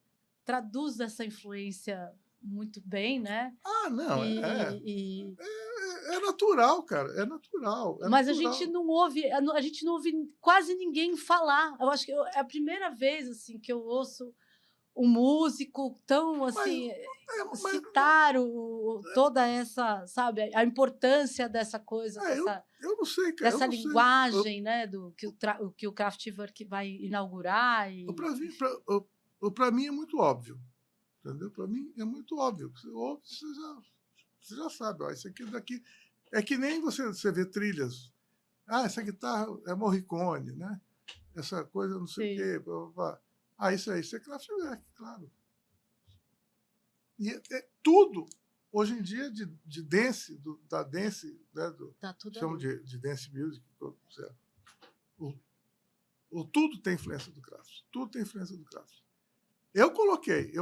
Speaker 1: traduz essa influência muito bem, né?
Speaker 2: Ah, não,
Speaker 1: é
Speaker 2: natural, cara, é natural.
Speaker 1: Mas
Speaker 2: natural.
Speaker 1: a gente não ouve quase ninguém falar. Eu acho que é a primeira vez assim que eu ouço um músico tão assim citar toda essa, sabe, a importância dessa coisa,
Speaker 2: eu não sei, cara,
Speaker 1: dessa linguagem, né, do que o Kraftwerk vai inaugurar.
Speaker 2: Para mim é muito óbvio, entendeu? Para mim é muito óbvio. Você ouve, você já sabe, ó, isso aqui daqui é que nem você vê trilhas. Ah, essa guitarra é Morricone, né? Essa coisa não sei o quê. Blá, blá, blá. Ah, isso é Kraftwerk, claro. E tudo, hoje em dia, de dance, da dance, né, chamam de dance music, tudo tem influência do Kraft. Tudo tem influência do Kraft. Eu coloquei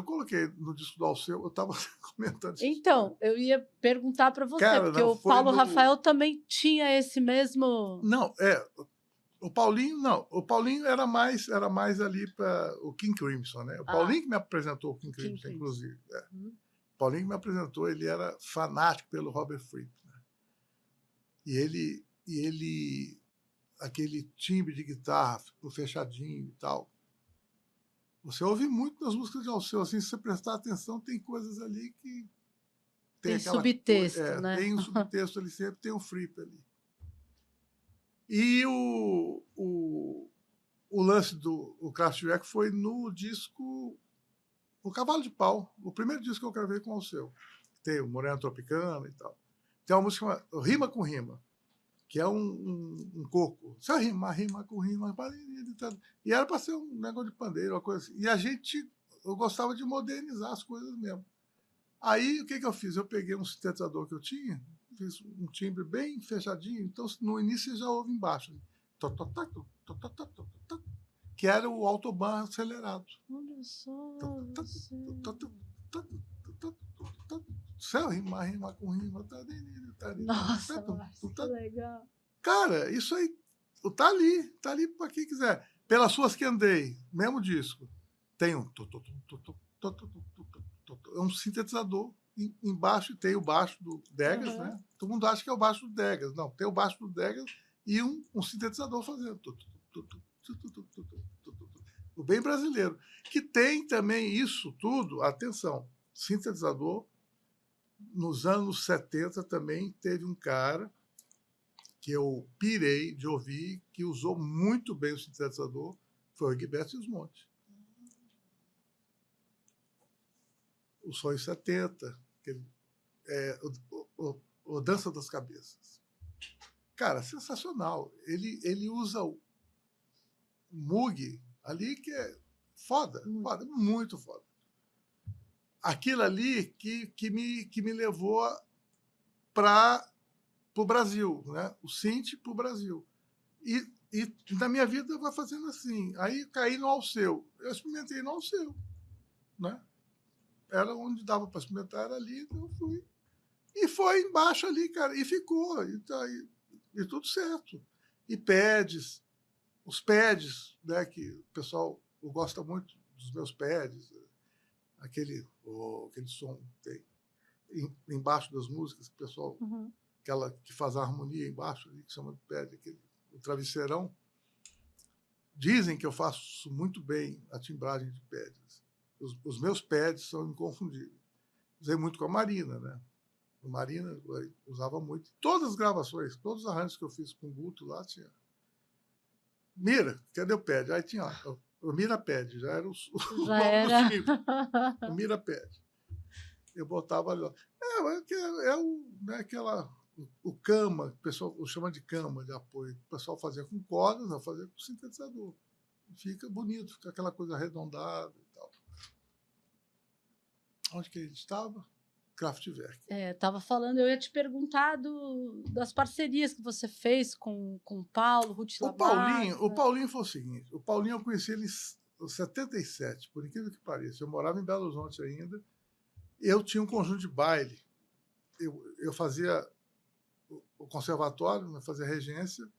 Speaker 2: no disco do Alceu, eu estava comentando isso.
Speaker 1: Então, eu ia perguntar para você, cara, porque o Paulo Rafael também tinha esse mesmo...
Speaker 2: Não, o Paulinho não. O Paulinho era mais ali para o King Crimson, né? O Paulinho que me apresentou o King Crimson, inclusive. O Paulinho que me apresentou, ele era fanático pelo Robert Fripp, né? E ele aquele timbre de guitarra, ficou fechadinho e tal. Você ouve muito nas músicas de Alceu, assim, se você prestar atenção, tem coisas ali que
Speaker 1: tem subtexto, né?
Speaker 2: Tem um subtexto ali, sempre tem um Fripp ali. E o lance do Kraftwerk foi no disco O Cavalo de Pau, o primeiro disco que eu gravei com o Alceu. Tem o Morena Tropicana e tal. Tem uma música chamada Rima com Rima, que é um coco. Só rima com rima. E era para ser um negócio de pandeiro, uma coisa assim. E eu gostava de modernizar as coisas mesmo. Aí, o que eu fiz? Eu peguei um sintetizador que eu tinha, fiz um timbre bem fechadinho, então no início você já ouve embaixo. Que era o autobahn acelerado.
Speaker 1: Olha só.
Speaker 2: Céu, rima com rima.
Speaker 1: Nossa, que legal.
Speaker 2: Cara, isso aí Tá ali para quem quiser. Pelas Suas que Andei, mesmo disco, tem um... É um sintetizador. Embaixo tem o baixo do Degas, né? Todo mundo acha que é o baixo do Degas. Não, tem o baixo do Degas e um sintetizador fazendo. O bem brasileiro. Que tem também isso tudo, atenção, sintetizador. Nos anos 70 também teve um cara que eu pirei de ouvir, que usou muito bem o sintetizador, foi o Gilberto Gismonti. O Sonho 70, o Dança das Cabeças. Cara, sensacional. Ele usa o Moog ali, que é foda, muito foda. Aquilo ali que me levou para o Brasil, né? O synth para o Brasil. E na minha vida vai fazendo assim. Aí caí no Alceu. Eu experimentei no Alceu, né? Era onde dava para experimentar, era ali, então eu fui. E foi embaixo ali, cara, e ficou, e tudo certo. E pads, os pads, né, que o pessoal gosta muito dos meus pads, aquele som que tem embaixo das músicas, que o pessoal, aquela que faz a harmonia embaixo, ali, que chama de pad, o travesseirão. Dizem que eu faço muito bem a timbragem de pads. Os meus pads são inconfundíveis. Usei muito com a Marina, né? A Marina usava muito. Todas as gravações, todos os arranjos que eu fiz com o Guto lá tinha. Mira, cadê o pad? Aí tinha o Mira Pad, já era o nome do filme. O Mira Pad. Eu botava ali. O cama, o pessoal chama de cama de apoio. O pessoal fazia com cordas, eu fazia com sintetizador. Fica bonito, fica aquela coisa arredondada e tal. Onde que a gente estava? Kraftwerk.
Speaker 1: Estava falando, eu ia te perguntar das parcerias que você fez com o Paulo, Ruth Labarta.
Speaker 2: O Paulinho foi o seguinte, o Paulinho eu conheci ele em 77, por incrível que pareça. Eu morava em Belo Horizonte ainda, eu tinha um conjunto de baile. Eu fazia o conservatório, eu fazia regência.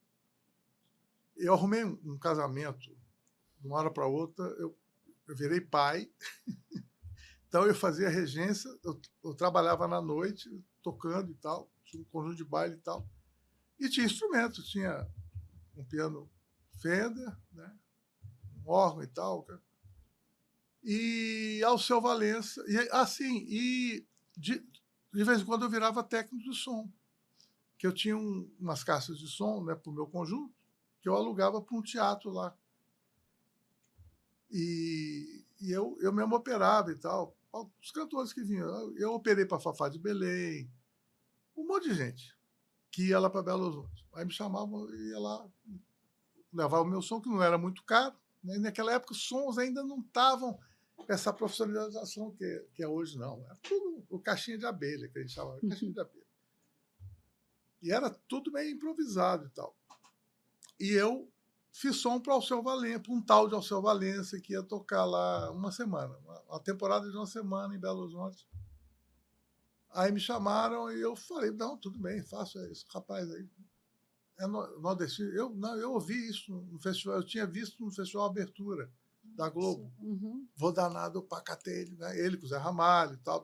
Speaker 2: Eu arrumei um casamento, de uma hora para outra, eu virei pai. Então, eu fazia regência, eu trabalhava na noite, tocando e tal, tinha um conjunto de baile e tal. E tinha instrumento, tinha um piano Fender, né? Um órgão e tal. E Alceu Valença. De vez em quando eu virava técnico de som, que eu tinha umas caixas de som, né, para o meu conjunto, que eu alugava para um teatro lá. E eu mesmo operava e tal. Os cantores que vinham. Eu operei para Fafá de Belém, um monte de gente que ia lá para Belo Horizonte. Aí me chamavam e ia lá, levava o meu som, que não era muito caro. Né? Naquela época, os sons ainda não estavam com essa profissionalização que é hoje, não. Era tudo o caixinha de abelha, que a gente chamava, caixinha de abelha. E era tudo meio improvisado e tal. E eu fiz som para um tal de Alceu Valença, que ia tocar lá uma semana, uma temporada de uma semana em Belo Horizonte. Aí me chamaram e eu falei, não, tudo bem, faço isso, rapaz aí. É nordestino. Eu ouvi isso no festival, eu tinha visto no festival Abertura da Globo. Vou danado pra Catene, né? Ele com o Zé Ramalho e tal.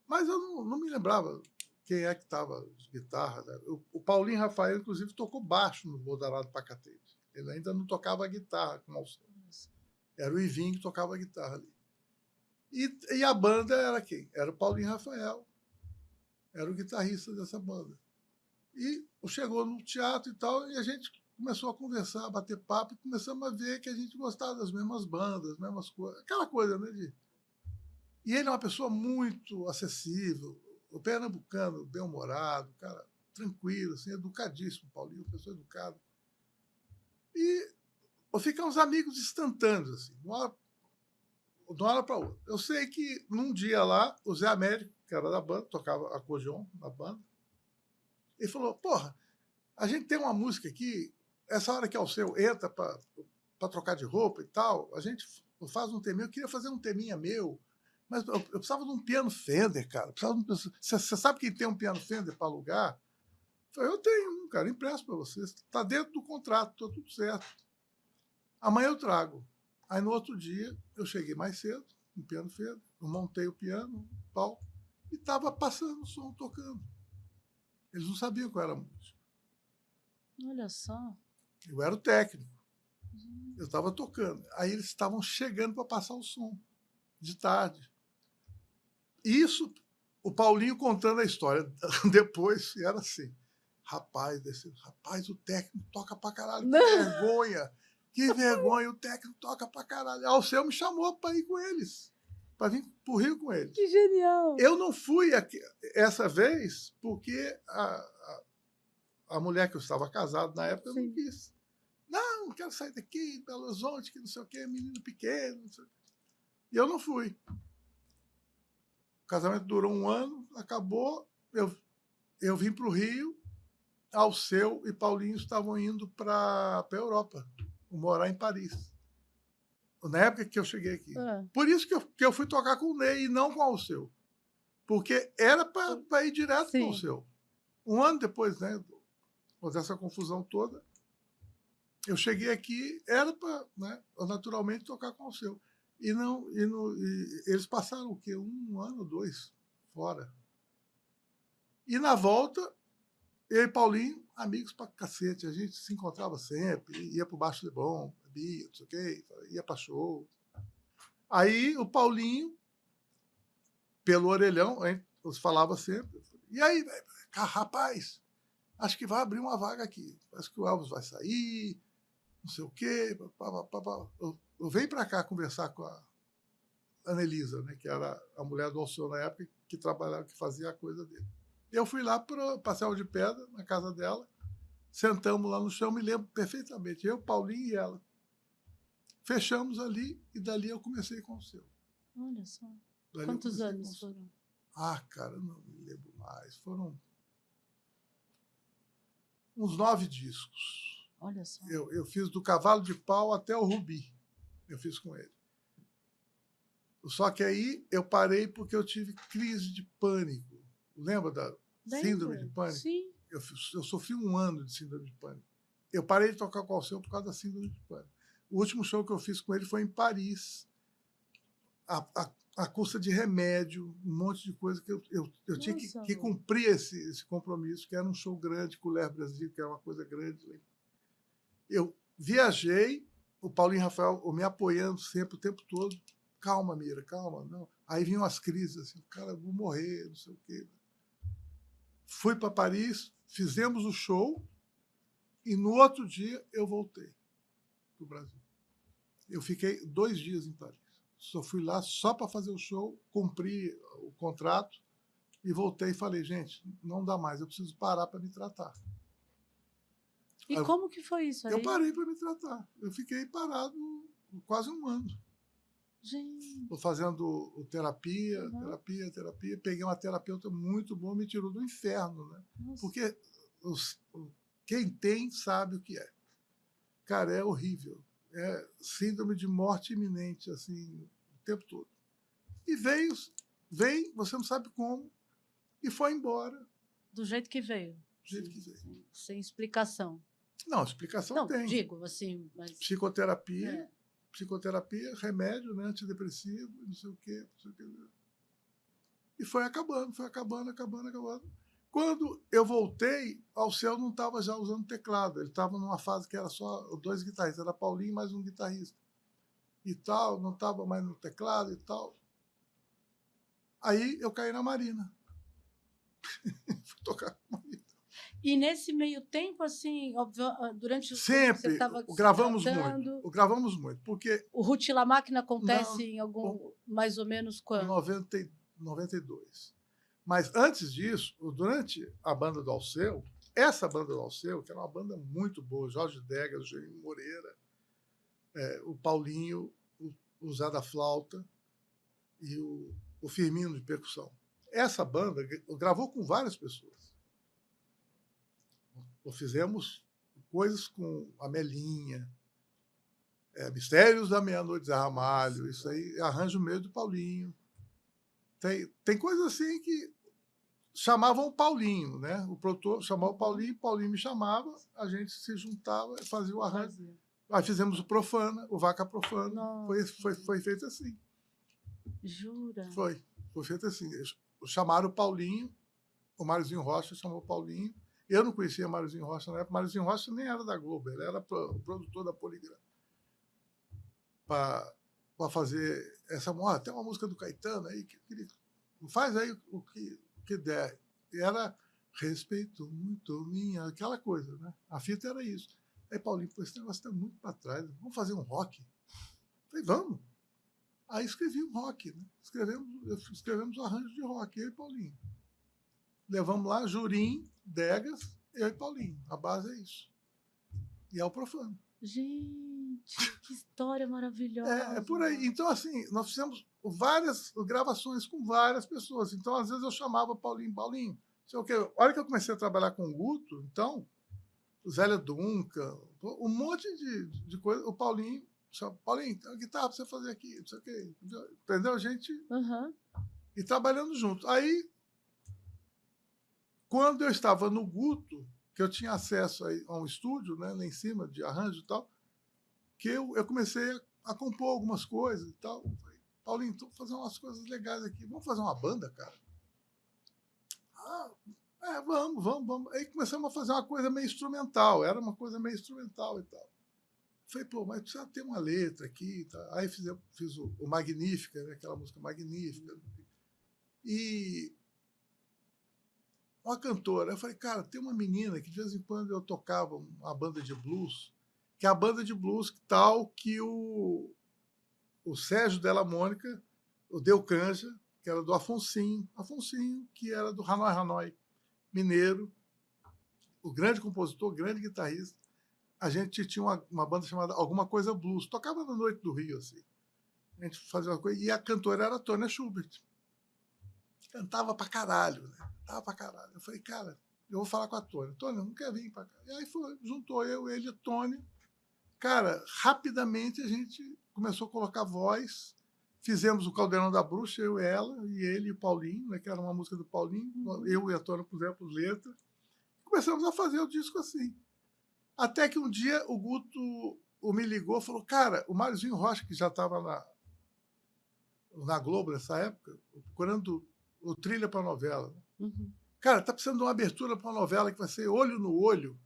Speaker 2: Mas eu não me lembrava quem é que estava de guitarra. Né? O Paulinho Rafael, inclusive, tocou baixo no Vou Danado pra Catene. Ele ainda não tocava guitarra com Alceu. Era o Ivinho que tocava a guitarra ali. E a banda era quem? Era o Paulinho Rafael. Era o guitarrista dessa banda. E chegou no teatro e tal, e a gente começou a conversar, a bater papo, e começamos a ver que a gente gostava das mesmas bandas, das mesmas coisas. Aquela coisa, né? E ele é uma pessoa muito acessível, o pernambucano, bem-humorado, cara tranquilo, assim, educadíssimo, Paulinho, uma pessoa educada. E ficamos amigos instantâneos, assim, de uma hora para outra. Eu sei que num dia lá, o Zé Américo, que era da banda, tocava acordeon na banda, ele falou, porra, a gente tem uma música aqui, essa hora que Alceu entra para trocar de roupa e tal, a gente faz um teminha, eu queria fazer um teminha meu, mas eu precisava de um piano Fender, cara. Você sabe quem tem um piano Fender para alugar? Falei, eu tenho um, cara, empresto para você. Está dentro do contrato, está tudo certo. Amanhã eu trago. Aí no outro dia, eu cheguei mais cedo, no piano cedo, eu montei o piano, pau, e estava passando o som, tocando. Eles não sabiam que eu era músico.
Speaker 1: Olha só.
Speaker 2: Eu era o técnico. Eu estava tocando. Aí eles estavam chegando para passar o som, de tarde. Isso, o Paulinho contando a história. Depois, era assim. Rapaz, o técnico toca pra caralho, que vergonha. Que vergonha, o técnico toca pra caralho. A Alceu me chamou para ir com eles, para vir pro Rio com eles.
Speaker 1: Que genial.
Speaker 2: Eu não fui essa vez porque a mulher que eu estava casado na época não quis. Não quero sair daqui, Belo Horizonte, que não sei o quê, menino pequeno, não sei o quê. E eu não fui. O casamento durou 1 ano, acabou, eu vim para o Rio, Alceu e Paulinho estavam indo para a Europa, morar em Paris. Na época que eu cheguei aqui. Por isso que eu fui tocar com o Ney e não com o Alceu. Porque era para ir direto com o Alceu. 1 ano depois, né, dessa confusão toda, eu cheguei aqui, era para, né, naturalmente tocar com o Alceu. E eles passaram o quê? 1 ano ou 2 fora. E na volta, eu e Paulinho, amigos pra cacete, a gente se encontrava sempre, ia pro Baixo Leblon, bebia, não sei o quê, ia pra show. Aí o Paulinho, pelo orelhão, eu falava sempre, e aí, rapaz, acho que vai abrir uma vaga aqui, parece que o Elvis vai sair, não sei o quê, eu venho para cá conversar com a Anelisa, né, que era a mulher do Alceu na época, que trabalhava, que fazia a coisa dele. Eu fui lá para Passeio de Pedra, na casa dela, sentamos lá no chão, me lembro perfeitamente, eu, Paulinho e ela. Fechamos ali e dali eu comecei com o Alceu.
Speaker 1: Olha só. Quantos anos foram?
Speaker 2: Cara, não me lembro mais. Foram uns 9 discos.
Speaker 1: Olha só.
Speaker 2: Eu fiz do Cavalo de Pau até o Rubi. Eu fiz com ele. Só que aí eu parei porque eu tive crise de pânico. Lembra da síndrome de pânico?
Speaker 1: Sim.
Speaker 2: Eu sofri 1 ano de síndrome de pânico. Eu parei de tocar com o Alceu por causa da síndrome de pânico. O último show que eu fiz com ele foi em Paris. A custa de remédio, um monte de coisa que eu tinha que cumprir esse compromisso, que era um show grande com o Ler Brasil, que era uma coisa grande. Eu viajei, o Paulinho Rafael me apoiando sempre, o tempo todo. Calma, Mira, calma. Não. Aí vinham as crises, assim, cara, eu vou morrer, não sei o quê. Fui para Paris, fizemos o show e no outro dia eu voltei para o Brasil. Eu fiquei 2 dias em Paris. Só fui lá só para fazer o show, cumpri o contrato e voltei e falei, gente, não dá mais, eu preciso parar para me tratar.
Speaker 1: E como que foi isso aí?
Speaker 2: Eu parei para me tratar. Eu fiquei parado quase 1 ano.
Speaker 1: Gente.
Speaker 2: Estou fazendo terapia. Peguei uma terapeuta muito boa, me tirou do inferno, né? Nossa. Porque quem tem sabe o que é. Cara, é horrível. É síndrome de morte iminente, assim, o tempo todo. E vem, você não sabe como, e foi embora.
Speaker 1: Do jeito que veio.
Speaker 2: Do jeito que veio.
Speaker 1: Sem explicação.
Speaker 2: Não, explicação tem.
Speaker 1: Não, digo assim, mas...
Speaker 2: Psicoterapia, remédio, né, antidepressivo, não sei o quê. E foi acabando. Quando eu voltei, Alceu não estava já usando teclado. Ele estava numa fase que era só 2 guitarristas. Era Paulinho mais um guitarrista. E tal, não estava mais no teclado e tal. Aí eu caí na Marina. Fui tocar com a Marina.
Speaker 1: E nesse meio tempo, assim, durante o
Speaker 2: sempre
Speaker 1: tempo você estava
Speaker 2: gravamos muito, porque
Speaker 1: o Ruth La Máquina acontece em algum mais ou menos quando?
Speaker 2: 92. Mas antes disso, durante a banda do Alceu, essa banda do Alceu, que era uma banda muito boa, Jorge Degas, o Geninho Moreira, o Paulinho, o Zé da Flauta e o Firmino de percussão. Essa banda gravou com várias pessoas. Fizemos coisas com a Melinha, Mistérios da Meia-Noite, Zé Ramalho, isso aí, arranjo meio do Paulinho. Tem coisas assim que chamavam o Paulinho, né? O produtor chamava o Paulinho me chamava, a gente se juntava e fazia o arranjo. Aí fizemos o Profana, o Vaca Profana. Foi feito assim.
Speaker 1: Jura?
Speaker 2: Foi feito assim. Chamaram o Paulinho, o Máriozinho Rocha chamou o Paulinho. Eu não conhecia Máriozinho Rocha na época. Máriozinho Rocha nem era da Globo, ele era o produtor da Poligram. Para fazer essa música. Tem uma música do Caetano aí que faz aí o que der. E era respeito muito minha, aquela coisa, né? A fita era isso. Aí, Paulinho, pô, esse negócio está muito para trás. Vamos fazer um rock? Falei, vamos. Aí escrevi um rock, né? Escrevemos um arranjo de rock, eu e Paulinho. Levamos lá, Jurim, Degas, eu e Paulinho. A base é isso. E é o Profano.
Speaker 1: Gente, que história maravilhosa.
Speaker 2: É por aí. Então, assim, nós fizemos várias gravações com várias pessoas. Então, às vezes, eu chamava Paulinho, sei o quê. A hora que eu comecei a trabalhar com o Guto, então, o Zélia Duncan, um monte de coisa. O Paulinho, Paulinho, tem uma guitarra para você fazer aqui, não sei o quê. Entendeu? A gente... E trabalhando junto. Aí, quando eu estava no Guto, que eu tinha acesso a um estúdio, né, lá em cima, de arranjo e tal, que eu comecei a compor algumas coisas e tal. Falei, Paulinho, estou fazendo umas coisas legais aqui. Vamos fazer uma banda, cara? Vamos. Aí começamos a fazer uma coisa meio instrumental. Era uma coisa meio instrumental e tal. Falei, pô, mas precisa ter uma letra aqui. Tá? Aí fiz o Magnífica, né, aquela música Magnífica. E uma cantora. Eu falei, cara, tem uma menina que de vez em quando eu tocava uma banda de blues, que é a banda de blues tal que o Sérgio Della Mônica, o Deu Canja, que era do Afonsinho, que era do Hanoi, mineiro, o grande compositor, grande guitarrista. A gente tinha uma banda chamada Alguma Coisa Blues, tocava na noite do Rio, assim. A gente fazia uma coisa, e a cantora era a Tônia Schubert. Cantava pra caralho, né? Cantava pra caralho. Eu falei, cara, eu vou falar com a Tônia. Tônia, não quer vir pra cá. E aí juntou eu, ele e a Tônia. Cara, rapidamente a gente começou a colocar voz. Fizemos o Caldeirão da Bruxa, eu e ela, e ele e o Paulinho, né, que era uma música do Paulinho. Eu e a Tônia pusemos letra. Começamos a fazer o disco assim. Até que um dia o Guto me ligou e falou, cara, o Máriozinho Rocha, que já estava na Globo nessa época, procurando o trilha para a novela. Cara, tá precisando de uma abertura para uma novela que vai ser Olho no Olho.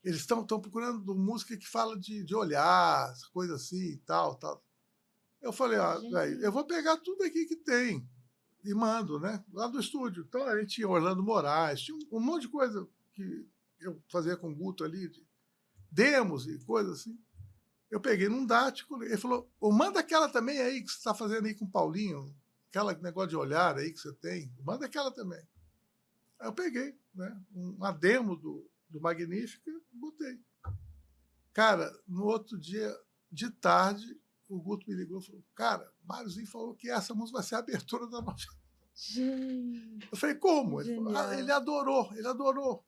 Speaker 2: Eles estão procurando música que fala de olhar, coisa assim e tal. Eu falei, velho, eu vou pegar tudo aqui que tem e mando, né? Lá do estúdio. Então a gente tinha Orlando Moraes, tinha um monte de coisa que eu fazia com o Guto ali, de demos e coisas assim. Eu peguei num dático, ele falou, manda aquela também aí que você está fazendo aí com o Paulinho, aquela negócio de olhar aí que você tem, manda aquela também. Aí eu peguei, né? Uma demo do Magnífica, botei. Cara, no outro dia, de tarde, o Guto me ligou e falou, cara, Máriozinho falou que essa música vai ser a abertura da novela.
Speaker 1: Gente,
Speaker 2: eu falei, como? Ele falou, ele adorou.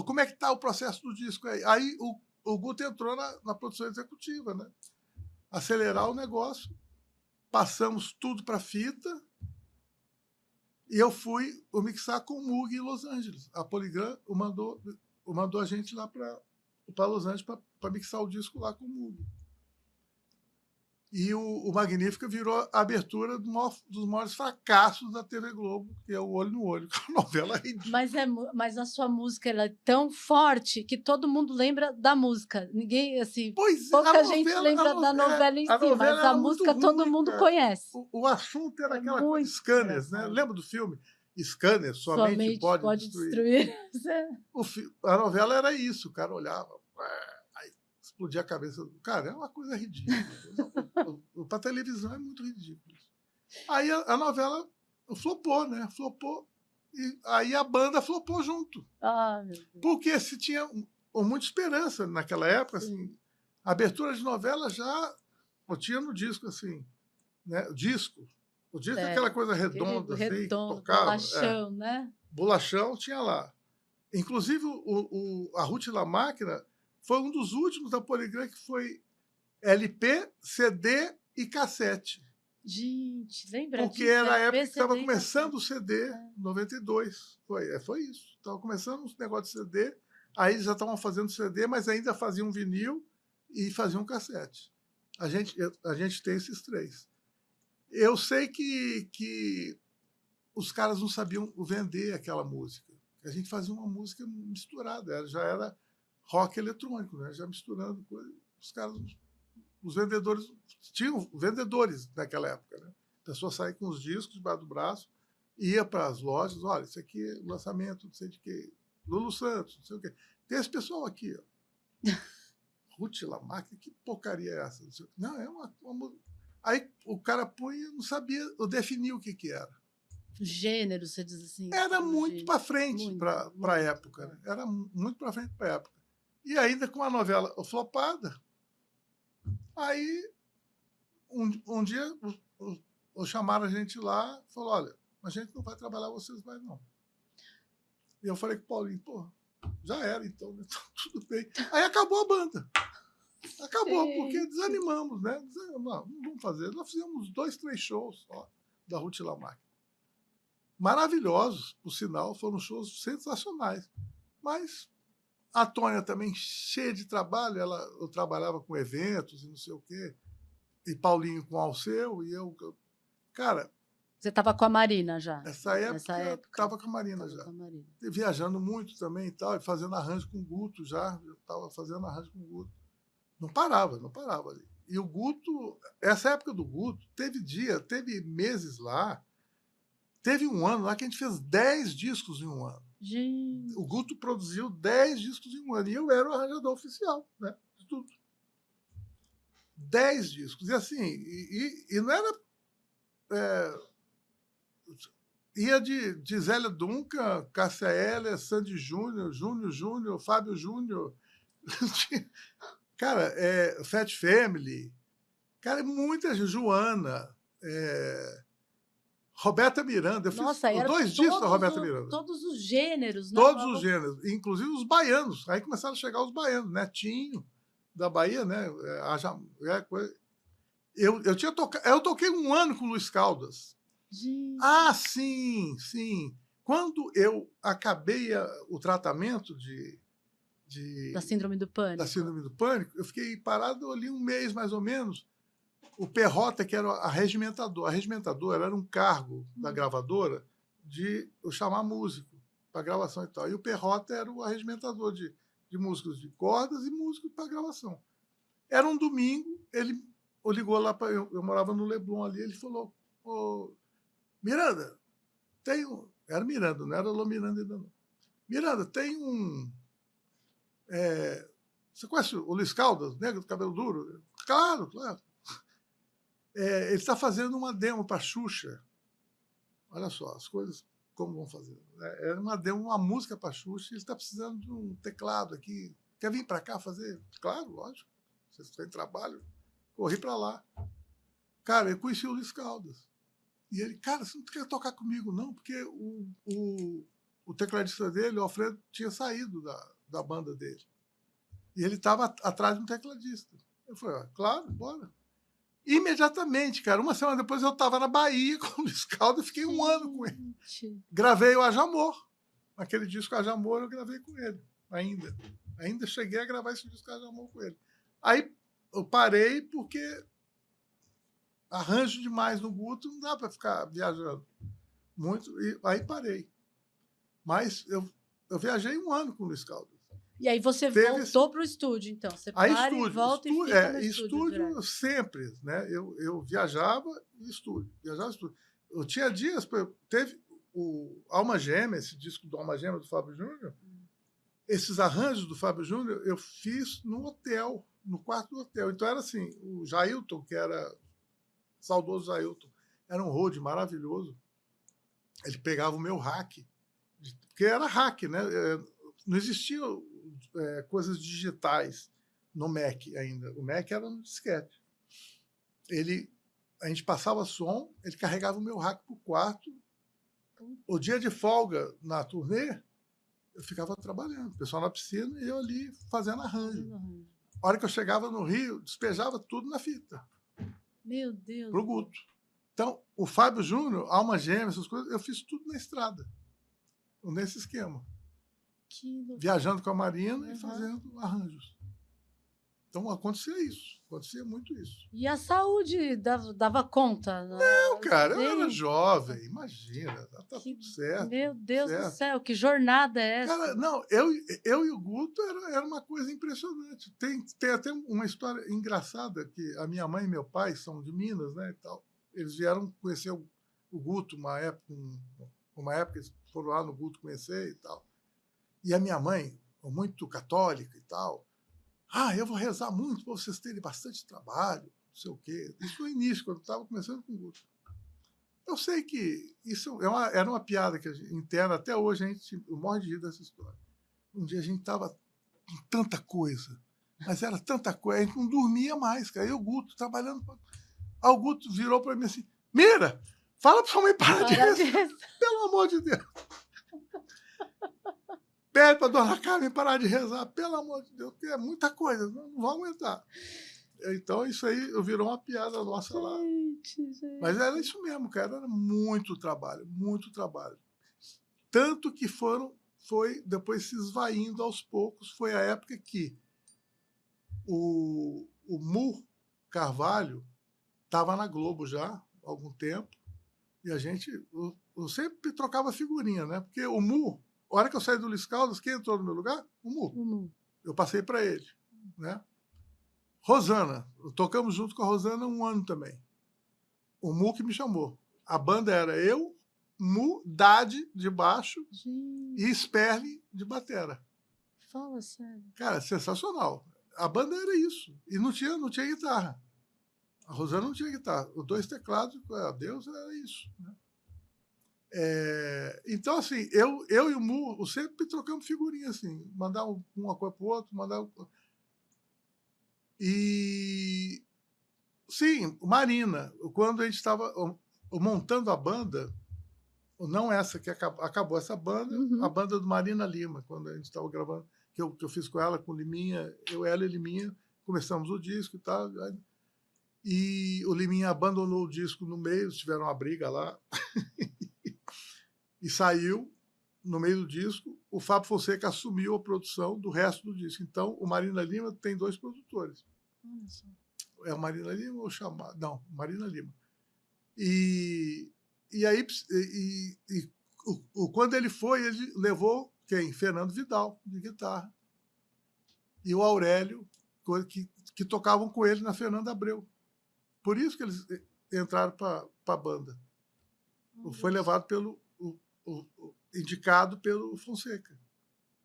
Speaker 2: Como é que tá o processo do disco aí? Aí o Guto entrou na produção executiva, né? Acelerar o negócio, passamos tudo para fita e eu fui mixar com o Moog em Los Angeles. A Poligram mandou a gente lá para Los Angeles para mixar o disco lá com o Moog. E o Magnífica virou a abertura dos maiores fracassos da TV Globo, que é o Olho no Olho, que é uma novela ridícula.
Speaker 1: Mas a sua música ela é tão forte que todo mundo lembra da música. Ninguém, assim, pouca gente lembra da novela em si, mas a música ruim, todo mundo conhece.
Speaker 2: O assunto era aquela coisa, Scanners, né? Lembra do filme? Scanners, somente pode destruir. A novela era isso, o cara olhava, explodir a cabeça do cara, é uma coisa ridícula. Para televisão é muito ridículo. Aí a novela flopou, né? Flopou. E aí a banda flopou junto.
Speaker 1: Meu Deus.
Speaker 2: Porque se tinha muita esperança naquela época, assim, a abertura de novela já tinha no disco, assim, né? O disco é aquela coisa redonda, assim,
Speaker 1: redondo,
Speaker 2: tocava.
Speaker 1: Bolachão, né?
Speaker 2: Bolachão tinha lá. Inclusive, a Ruth La Máquina foi um dos últimos da Poligram que foi LP, CD e cassete.
Speaker 1: Gente, lembra
Speaker 2: Porque
Speaker 1: disso?
Speaker 2: era a época que estava
Speaker 1: CD
Speaker 2: começando o CD, 92. Foi isso. Estava começando um negócio de CD, aí eles já estavam fazendo CD, mas ainda faziam vinil e faziam cassete. A gente tem esses três. Eu sei que os caras não sabiam vender aquela música. A gente fazia uma música misturada, já era rock eletrônico, né? Já misturando coisas. Os caras, os vendedores, tinham vendedores naquela época, né? A pessoa saía com os discos debaixo do braço, ia para as lojas, olha, isso aqui é lançamento, não sei de quê, Lulu Santos, não sei o quê. Tem esse pessoal aqui, ó. Ruth Lamarque, que porcaria é essa? Não, é uma. Aí o cara punha, não sabia, eu defini o que era.
Speaker 1: Gênero, você diz assim?
Speaker 2: Era muito para frente para a época. Né? Era muito para frente para a época. E ainda com a novela flopada, aí um dia chamaram a gente lá e falou, olha, a gente não vai trabalhar vocês mais não. E eu falei com o Paulinho, pô, já era então, né? Tudo bem. Aí acabou a banda. Acabou, porque desanimamos, né? Não vamos fazer. Nós fizemos 2, 3 shows só da Ruth Lamarque. Maravilhosos, por sinal, foram shows sensacionais. Mas a Tônia também, cheia de trabalho, eu trabalhava com eventos e não sei o quê, e Paulinho com Alceu, e eu... Cara...
Speaker 1: Você estava com a Marina já?
Speaker 2: Nessa época. Estava com a Marina já.
Speaker 1: Com a Marina.
Speaker 2: E viajando muito também e tal, e fazendo arranjo com o Guto já. Eu estava fazendo arranjo com o Guto. Não parava ali. E o Guto, essa época do Guto, teve meses lá, teve um ano lá que a gente fez 10 discos em um ano.
Speaker 1: Gente.
Speaker 2: O Guto produziu 10 discos em um ano. E eu era o arranjador oficial, né? De tudo. 10 discos. E assim, e não era... ia de Zélia Duncan, Cássia Eller, Sandy Júnior, Fábio Júnior. Cara, Fat Family. Cara, muita gente. Joana. Roberta Miranda. Eu
Speaker 1: Nossa,
Speaker 2: fiz 2 discos da Roberta Miranda.
Speaker 1: Todos os gêneros, né?
Speaker 2: Todos os gêneros, inclusive os baianos. Aí começaram a chegar os baianos, Netinho, da Bahia, né? Eu toquei um ano com o Luiz Caldas.
Speaker 1: Gente.
Speaker 2: Ah, sim. Quando eu acabei o tratamento
Speaker 1: da Síndrome do Pânico.
Speaker 2: Eu fiquei parado ali um mês, mais ou menos. O Perrota, que era a regimentadora. A regimentadora era um cargo da gravadora de eu chamar músico para gravação e tal. E o Perrota era o arregimentador de músicos de cordas e músicos para gravação. Era um domingo, ele ligou lá para eu morava no Leblon ali, ele falou, Miranda, era Miranda, não era Lô Miranda ainda não. Miranda, tem um... você conhece o Luiz Caldas, negro do cabelo duro? Claro. Ele está fazendo uma demo para Xuxa. Olha só, as coisas como vão fazer. Era uma demo, uma música para Xuxa, ele está precisando de um teclado aqui. Quer vir para cá fazer? Claro, lógico. Vocês têm trabalho. Corri para lá. Cara, eu conheci o Luiz Caldas. E ele, cara, você não quer tocar comigo, não? Porque o tecladista dele, o Alfredo, tinha saído da banda dele. E ele estava atrás de um tecladista. Eu falei, claro, bora. Imediatamente, cara, uma semana depois eu estava na Bahia com o Luiz Caldas e fiquei um ano com ele. Gravei o Ajamor. Aquele disco Ajamor eu gravei com ele, ainda cheguei a gravar esse disco Ajamor com ele. Aí eu parei porque arranjo demais no Guto, não dá para ficar viajando muito, e aí parei. Mas eu viajei um ano com o Luiz Caldas.
Speaker 1: E aí você voltou para o estúdio, então? Você para e volta e fica no estúdio
Speaker 2: sempre, né? Eu viajava e estúdio. Eu tinha dias, teve o Alma Gêmea, esse disco do Alma Gêmea do Fábio Júnior, esses arranjos do Fábio Júnior eu fiz no hotel, no quarto do hotel. Então era assim, o Jailton, que era saudoso Jailton, era um road maravilhoso. Ele pegava o meu rack, porque era hack, né? Não existia coisas digitais no Mac ainda. O Mac era no disquete. A gente passava som, ele carregava o meu rack para o quarto. O dia de folga na turnê, eu ficava trabalhando. O pessoal na piscina e eu ali fazendo arranjo. A hora que eu chegava no Rio, despejava tudo na fita.
Speaker 1: Meu Deus.
Speaker 2: Pro Guto. Então, o Fábio Júnior, Alma Gêmea, essas coisas, eu fiz tudo na estrada, nesse esquema. Viajando com a Marina e fazendo arranjos. Então, acontecia isso. Acontecia muito isso.
Speaker 1: E a saúde dava conta?
Speaker 2: Não, cara, eu era jovem, imagina. Tá tudo certo.
Speaker 1: Meu Deus
Speaker 2: certo.
Speaker 1: do céu, que jornada é essa?
Speaker 2: Cara, não, eu e o Guto era uma coisa impressionante. Tem até uma história engraçada, que a minha mãe e meu pai são de Minas, né, e tal. Eles vieram conhecer o Guto uma época eles foram lá no Guto conhecer e tal. E a minha mãe, muito católica e tal, eu vou rezar muito para vocês terem bastante trabalho, não sei o quê. Isso no início, quando eu estava começando com o Guto. Eu sei que isso era uma piada que interna, até hoje eu morro de rir dessa história. Um dia a gente estava com tanta coisa, mas era tanta coisa, a gente não dormia mais, cara. E o Guto trabalhando. Aí o Guto virou para mim assim: Mira, fala para sua mãe parar de rezar, pelo amor de Deus. Pede para a dona Carmen parar de rezar, pelo amor de Deus, porque é muita coisa, não vão aguentar. Então, isso aí virou uma piada nossa lá.
Speaker 1: Gente.
Speaker 2: Mas era isso mesmo, cara, era muito trabalho, muito trabalho. Tanto que foi depois se esvaindo aos poucos, foi a época que o Mu Carvalho estava na Globo já há algum tempo, e eu sempre trocava figurinha, né? Porque o Mu, a hora que eu saí do Luiz Caldas, quem entrou no meu lugar? O Mu. Eu passei para ele, né? Rosana, tocamos junto com a Rosana 1 ano também. O Mu que me chamou. A banda era eu, Mu, Dade de baixo e Sperling de batera.
Speaker 1: Fala sério. Cara,
Speaker 2: sensacional. A banda era isso. E não tinha guitarra. A Rosana não tinha guitarra. Os 2 teclados, Deus, era isso. Né? Então, assim, eu e o Mu sempre trocamos figurinha, assim. Mandar uma coisa para o outro, E, sim, Marina, quando a gente estava montando a banda, não essa que acabou essa banda, a banda do Marina Lima, quando a gente estava gravando, que eu fiz com ela, com Liminha, ela e Liminha, começamos o disco e tal, e o Liminha abandonou o disco no meio, tiveram uma briga lá, e saiu no meio do disco. O Fábio Fonseca assumiu a produção do resto do disco. Então, o Marina Lima tem 2 produtores. É a Marina Lima ou chamada? Não, Marina Lima. E aí, quando ele foi, ele levou quem? Fernando Vidal, de guitarra. E o Aurélio, que tocavam com ele na Fernanda Abreu. Por isso que eles entraram para a banda. Foi levado indicado pelo Fonseca.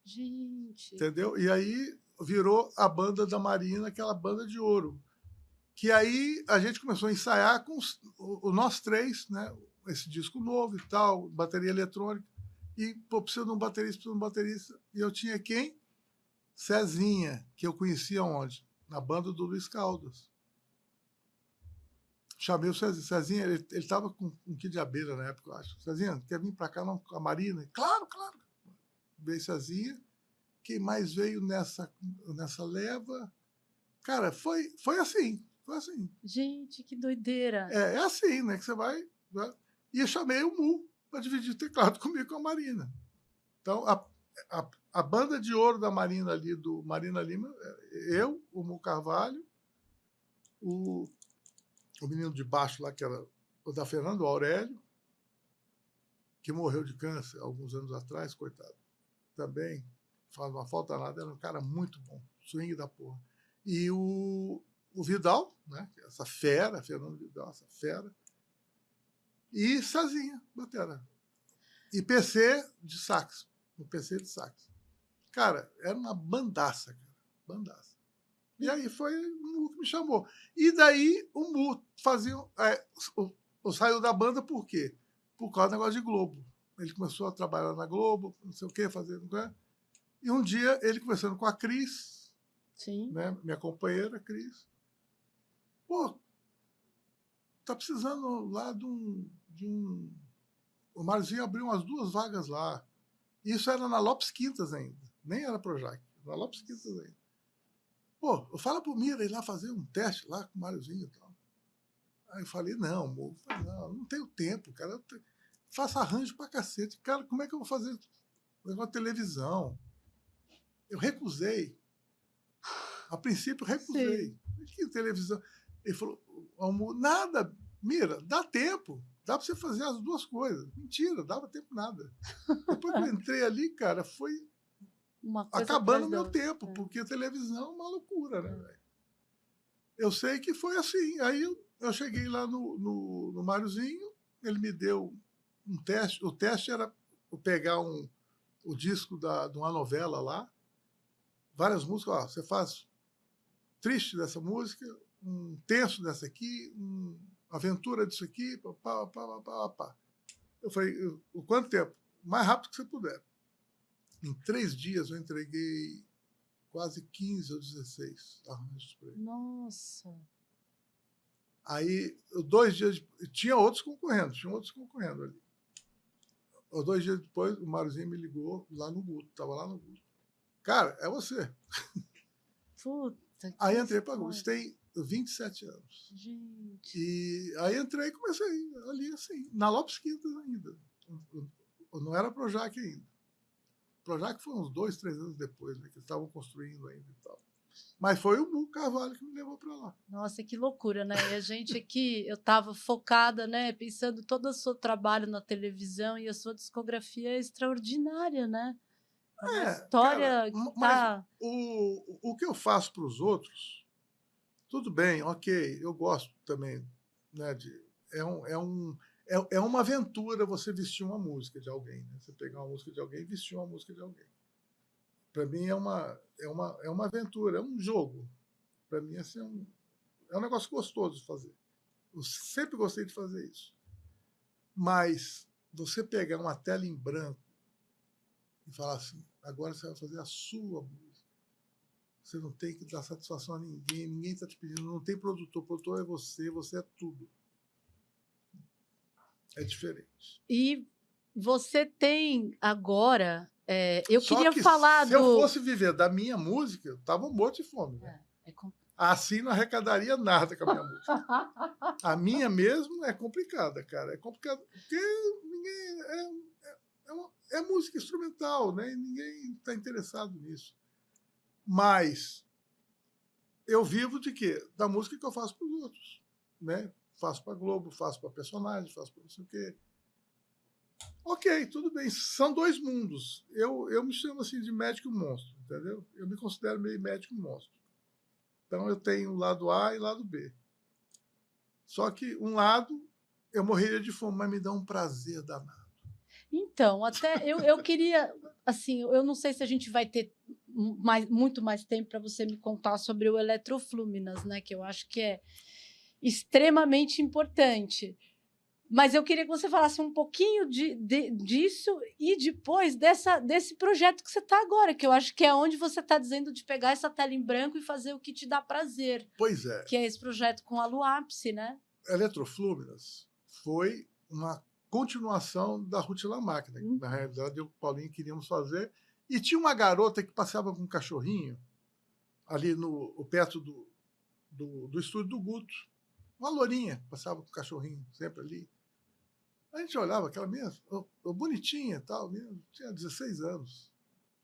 Speaker 1: Gente.
Speaker 2: Entendeu? E aí virou a banda da Marina, aquela banda de ouro. Que aí a gente começou a ensaiar com nós 3, né? Esse disco novo e tal, bateria eletrônica. E, precisa de um baterista. E eu tinha quem? Cezinha, que eu conhecia onde? Na banda do Luiz Caldas. Chamei o Cezinha. Cezinha, ele estava com um quilo de abelha na época, eu acho. Cezinha, quer vir para cá não, com a Marina? Claro, claro. Veio Cezinha. Quem mais veio nessa leva? Cara, foi assim. Foi assim.
Speaker 1: Gente, que doideira.
Speaker 2: É assim, né? Que você vai. Né? E eu chamei o Mu para dividir o teclado comigo com a Marina. Então, a banda de ouro da Marina ali, do Marina Lima, eu, o Mu Carvalho, o menino de baixo lá, que era o da Fernanda, o Aurélio, que morreu de câncer alguns anos atrás, coitado. Também, não falta nada, era um cara muito bom, swing da porra. E o Vidal, né? Essa fera, Fernando Vidal, essa fera. E Cezinha, batera. E PC de sax. Um PC de sax. Cara, era uma bandaça, cara. Bandaça. E aí foi o Mu que me chamou. E daí o Mu fazia. Saiu da banda por quê? Por causa do negócio de Globo. Ele começou a trabalhar na Globo, não sei o quê, fazendo. E um dia ele conversando com a Cris,
Speaker 1: sim,
Speaker 2: né, minha companheira, Cris. Pô, tá precisando lá de um. O Marzinho abriu umas 2 vagas lá. Isso era na Lopes Quintas ainda. Nem era Projac. Na Lopes Quintas ainda. Pô, fala pro Mira ir lá fazer um teste lá com o Máriozinho e tal. Aí eu falei, não, amor, não tenho tempo, cara. Faço arranjo pra cacete. Cara, como é que eu vou fazer negócio de televisão? Eu recusei. A princípio, recusei.
Speaker 1: Sim.
Speaker 2: Que televisão? Ele falou, amor, nada, Mira, dá tempo. Dá para você fazer as duas coisas. Mentira, dava tempo nada. Depois que eu entrei ali, cara, foi
Speaker 1: Uma coisa
Speaker 2: acabando
Speaker 1: atrás
Speaker 2: o
Speaker 1: da
Speaker 2: meu
Speaker 1: outra.
Speaker 2: tempo, porque a televisão é uma loucura, né,
Speaker 1: É.
Speaker 2: velho? Eu sei que foi assim. Aí eu cheguei lá no Máriozinho, ele me deu um teste. O teste era eu pegar o disco de uma novela lá, várias músicas. Ó, você faz triste dessa música, um tenso dessa aqui, uma aventura disso aqui, pá, pá, pá, pá, pá. Eu falei, o quanto tempo? O mais rápido que você puder. Em 3 dias eu entreguei quase 15 ou 16 arranjos para ele.
Speaker 1: Nossa.
Speaker 2: Aí, 2 dias. Tinha outros concorrendo ali. 2 dias depois, o Máriozinho me ligou lá no Guto, estava lá no Guto. Cara, é você.
Speaker 1: Puta, que
Speaker 2: Aí entrei para o Guto.
Speaker 1: história.
Speaker 2: Isso tem 27 anos.
Speaker 1: Gente.
Speaker 2: E aí entrei e comecei ali assim, na Lopes Quintas ainda. Não era Projac ainda. Projac foi uns 2, 3 anos depois, né, que eles estavam construindo ainda e tal. Mas foi o Mu Carvalho que me levou para lá.
Speaker 1: Nossa, que loucura, né? E a gente aqui, eu estava focada, né? Pensando todo o seu trabalho na televisão e a sua discografia é extraordinária, né? É uma
Speaker 2: Cara,
Speaker 1: história que
Speaker 2: mas
Speaker 1: tá.
Speaker 2: o que eu faço para os outros, tudo bem, ok, eu gosto também, né? É uma aventura você vestir uma música de alguém, né? Você pegar uma música de alguém e vestir uma música de alguém. Para mim é uma aventura, é um jogo. Para mim assim, é um negócio gostoso de fazer. Eu sempre gostei de fazer isso. Mas você pegar uma tela em branco e falar assim, agora você vai fazer a sua música. Você não tem que dar satisfação a ninguém, ninguém está te pedindo, não tem produtor, o produtor é você é tudo. É diferente.
Speaker 1: E você tem agora. Eu
Speaker 2: Só
Speaker 1: queria
Speaker 2: que
Speaker 1: falar
Speaker 2: se eu
Speaker 1: do.
Speaker 2: fosse viver da minha música, eu tava morto de fome. Né?
Speaker 1: É, é com-
Speaker 2: Assim não arrecadaria nada com a minha música. A minha mesmo é complicada, cara. É complicado porque ninguém é música instrumental, né? E ninguém está interessado nisso. Mas eu vivo de quê? Da música que eu faço para os outros, né? Faço para Globo, faço para personagem, faço para não sei o quê. Ok, tudo bem. São 2 mundos. Eu me chamo assim de médico monstro, entendeu? Eu me considero meio médico monstro. Então eu tenho o lado A e o lado B. Só que um lado eu morreria de fome, mas me dá um prazer danado.
Speaker 1: Então, até eu queria, assim, eu não sei se a gente vai ter muito mais tempo para você me contar sobre o Eletroflúminas, né? Que eu acho que é extremamente importante. Mas eu queria que você falasse um pouquinho disso e depois desse projeto que você está agora, que eu acho que é onde você está dizendo de pegar essa tela em branco e fazer o que te dá prazer.
Speaker 2: Pois é.
Speaker 1: Que é esse projeto com a Luapse, né?
Speaker 2: Eletroflúminas foi uma continuação da Ruth Lamarck, né? Na realidade, eu e o Paulinho queríamos fazer. E tinha uma garota que passeava com um cachorrinho ali perto do estúdio do Guto. Uma lourinha, passava com o cachorrinho sempre ali. A gente olhava aquela mesmo, bonitinha tal, mesmo, tinha 16 anos.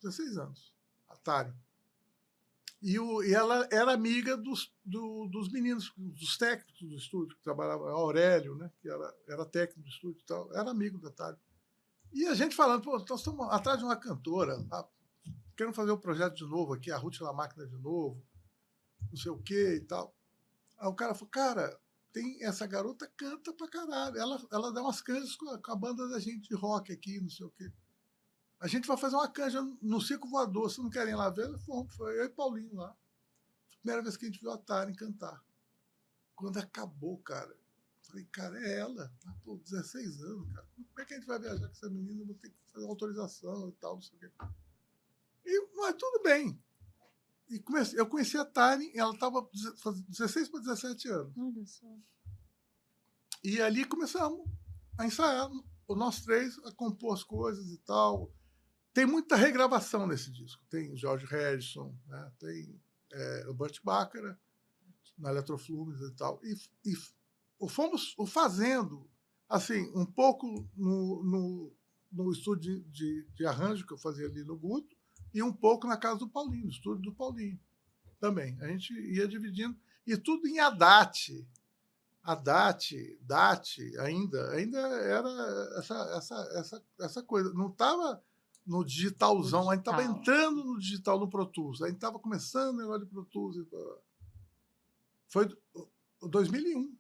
Speaker 2: 16 anos, Atari. E ela era amiga dos meninos, dos técnicos do estúdio, que trabalhavam, Aurélio, né, que era técnico do estúdio e tal, era amigo da Atari. E a gente falando, pô, nós estamos atrás de uma cantora, querendo fazer um projeto de novo aqui, a Ruth Lamáquina de novo, não sei o quê e tal. Aí o cara falou, cara, essa garota canta pra caralho. Ela dá umas canjas com a banda da gente de rock aqui, não sei o quê. A gente vai fazer uma canja no Circo Voador, vocês não querem ir lá ver? Foi eu e Paulinho lá. Primeira vez que a gente viu a Taren cantar. Quando acabou, cara, falei, cara, é ela. Mas, pô, 16 anos, cara. Como é que a gente vai viajar com essa menina? Eu vou ter que fazer autorização e tal, não sei o quê. Mas tudo bem. E eu conheci a Taren, ela estava 16 para 17 anos.
Speaker 1: Olha só.
Speaker 2: E ali começamos a ensaiar, nós 3, a compor as coisas e tal. Tem muita regravação nesse disco. Tem George Harrison, né? Tem o Burt Bacharach na Eletroflúminas e tal. E fomos fazendo, assim, um pouco no estúdio de arranjo que eu fazia ali no Guto, e um pouco na casa do Paulinho, no estúdio do Paulinho também. A gente ia dividindo, e tudo em ADAT. ADAT, DAT, ainda era essa coisa. Não estava no digitalzão, a gente estava entrando no digital, no Pro Tools. A gente estava começando o negócio de Pro Tools. Foi 2001.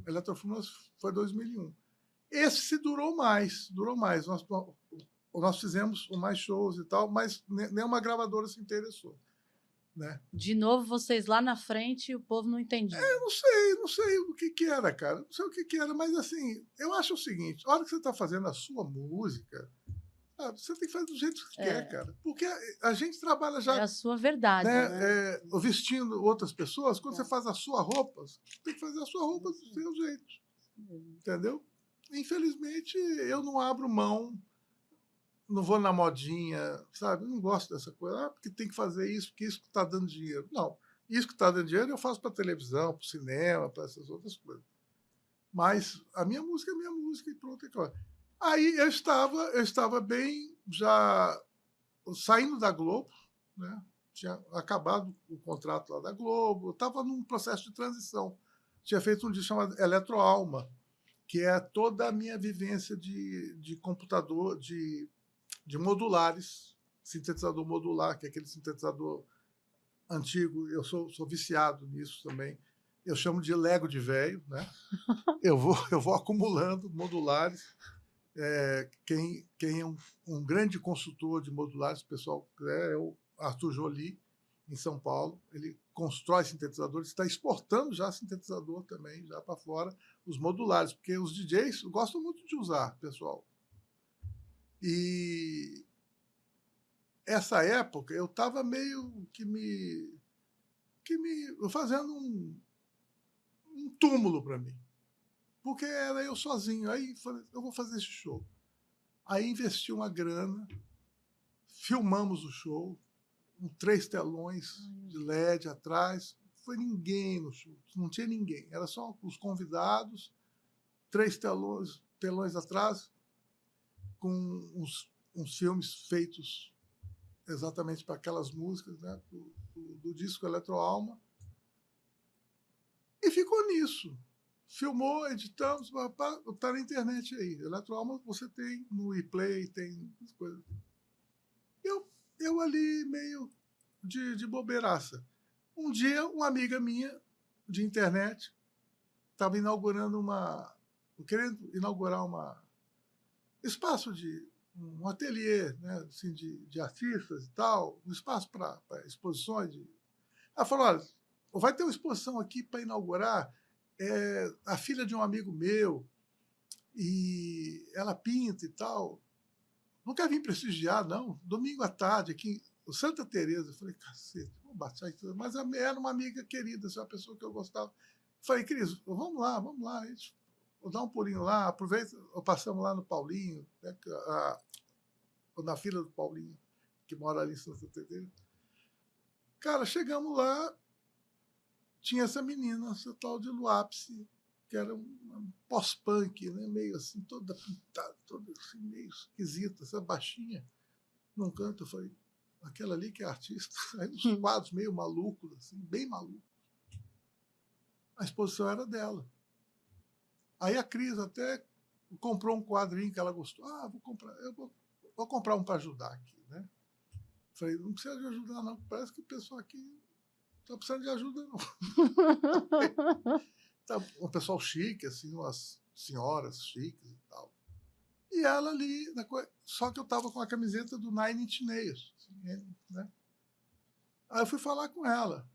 Speaker 2: Eletrofórmula foi 2001. Esse durou mais. Nós fizemos mais shows e tal, mas nenhuma gravadora se interessou. Né?
Speaker 1: De novo, vocês lá na frente e o povo não entendia.
Speaker 2: Não sei o que era, cara. Não sei o que era, mas assim, eu acho o seguinte: a hora que você está fazendo a sua música, você tem que fazer do jeito que quer, cara. Porque a gente trabalha já.
Speaker 1: É a sua verdade, né?
Speaker 2: Vestindo outras pessoas, quando você faz a sua roupa, você tem que fazer a sua roupa do seu jeito. Entendeu? Infelizmente, eu não abro mão. Não vou na modinha, sabe? Eu não gosto dessa coisa. Porque tem que fazer isso, porque isso que está dando dinheiro. Não. Isso que está dando dinheiro eu faço para televisão, para o cinema, para essas outras coisas. Mas a minha música é minha música e pronto. Aí eu estava bem já saindo da Globo, né? Tinha acabado o contrato lá da Globo, estava num processo de transição. Tinha feito um disco chamado Eletroalma, que é toda a minha vivência de computador, de modulares, sintetizador modular, que é aquele sintetizador antigo. Eu sou viciado nisso também. Eu chamo de Lego de velho, né? Eu vou acumulando modulares. Quem é um grande consultor de modulares, pessoal, é o Arthur Joly, em São Paulo. Ele constrói sintetizadores, está exportando já sintetizador também, já para fora, os modulares, porque os DJs gostam muito de usar, pessoal. E essa época eu estava meio que me fazendo um túmulo para mim, porque era eu sozinho. Aí falei, eu vou fazer esse show. Aí investi uma grana, filmamos o show, com 3 telões de LED atrás. Não foi ninguém no show, não tinha ninguém, era só os convidados, 3 telões atrás, com uns filmes feitos exatamente para aquelas músicas, né, do disco Eletroalma. E ficou nisso. Filmou, editamos, está na internet aí. Eletroalma você tem no ePlay, tem coisas. Eu ali meio de bobeiraça. Um dia, uma amiga minha de internet estava querendo inaugurar espaço de um ateliê, né, assim, de artistas e tal, um espaço para exposições. Ela falou, olha, vai ter uma exposição aqui para inaugurar, a filha de um amigo meu, e ela pinta e tal. Não quer vir prestigiar, não. Domingo à tarde, aqui em Santa Teresa. Eu falei, cacete, vou baixar isso. Mas era uma amiga querida, uma pessoa que eu gostava. Falei, Cris, vamos lá. Vou dar um pulinho lá, aproveita, passamos lá no Paulinho, né, na fila do Paulinho, que mora ali em Santa Teresa. Cara, chegamos lá, tinha essa menina, essa tal de Luapse, que era um pós-punk, né, meio assim, toda pintada, toda assim, meio esquisita, essa baixinha, num canto. Eu falei, aquela ali que é artista, aí uns quadros meio malucos, assim, bem malucos. A exposição era dela. Aí a Cris até comprou um quadrinho que ela gostou. Vou comprar um para ajudar aqui, né? Falei, não precisa de ajudar, não. Parece que o pessoal aqui não está precisando de ajuda, não. Tá um pessoal chique, assim, umas senhoras chiques e tal. E ela ali, só que eu estava com a camiseta do Nine Inch Nails, assim, né? Aí eu fui falar com ela.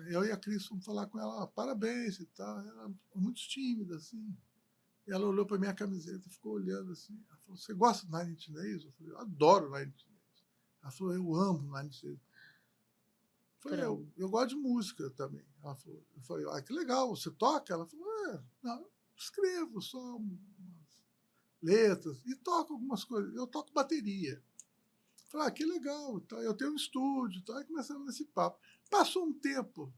Speaker 2: Eu e a Cris fomos falar com ela, parabéns e tal. Ela muito tímida, assim. E ela olhou para minha camiseta e ficou olhando assim. Ela falou, você gosta do Nine Inch Nails? Eu falei, eu adoro Nine Inch Nails. Ela falou, eu amo Nine Inch Nails. Eu falei, eu gosto de música também. Ela falou, eu falei, que legal, você toca? Ela falou, não, eu escrevo só umas letras e toco algumas coisas. Eu toco bateria. Eu falei, que legal, então, eu tenho um estúdio. Então, aí começamos nesse papo. Passou um tempo,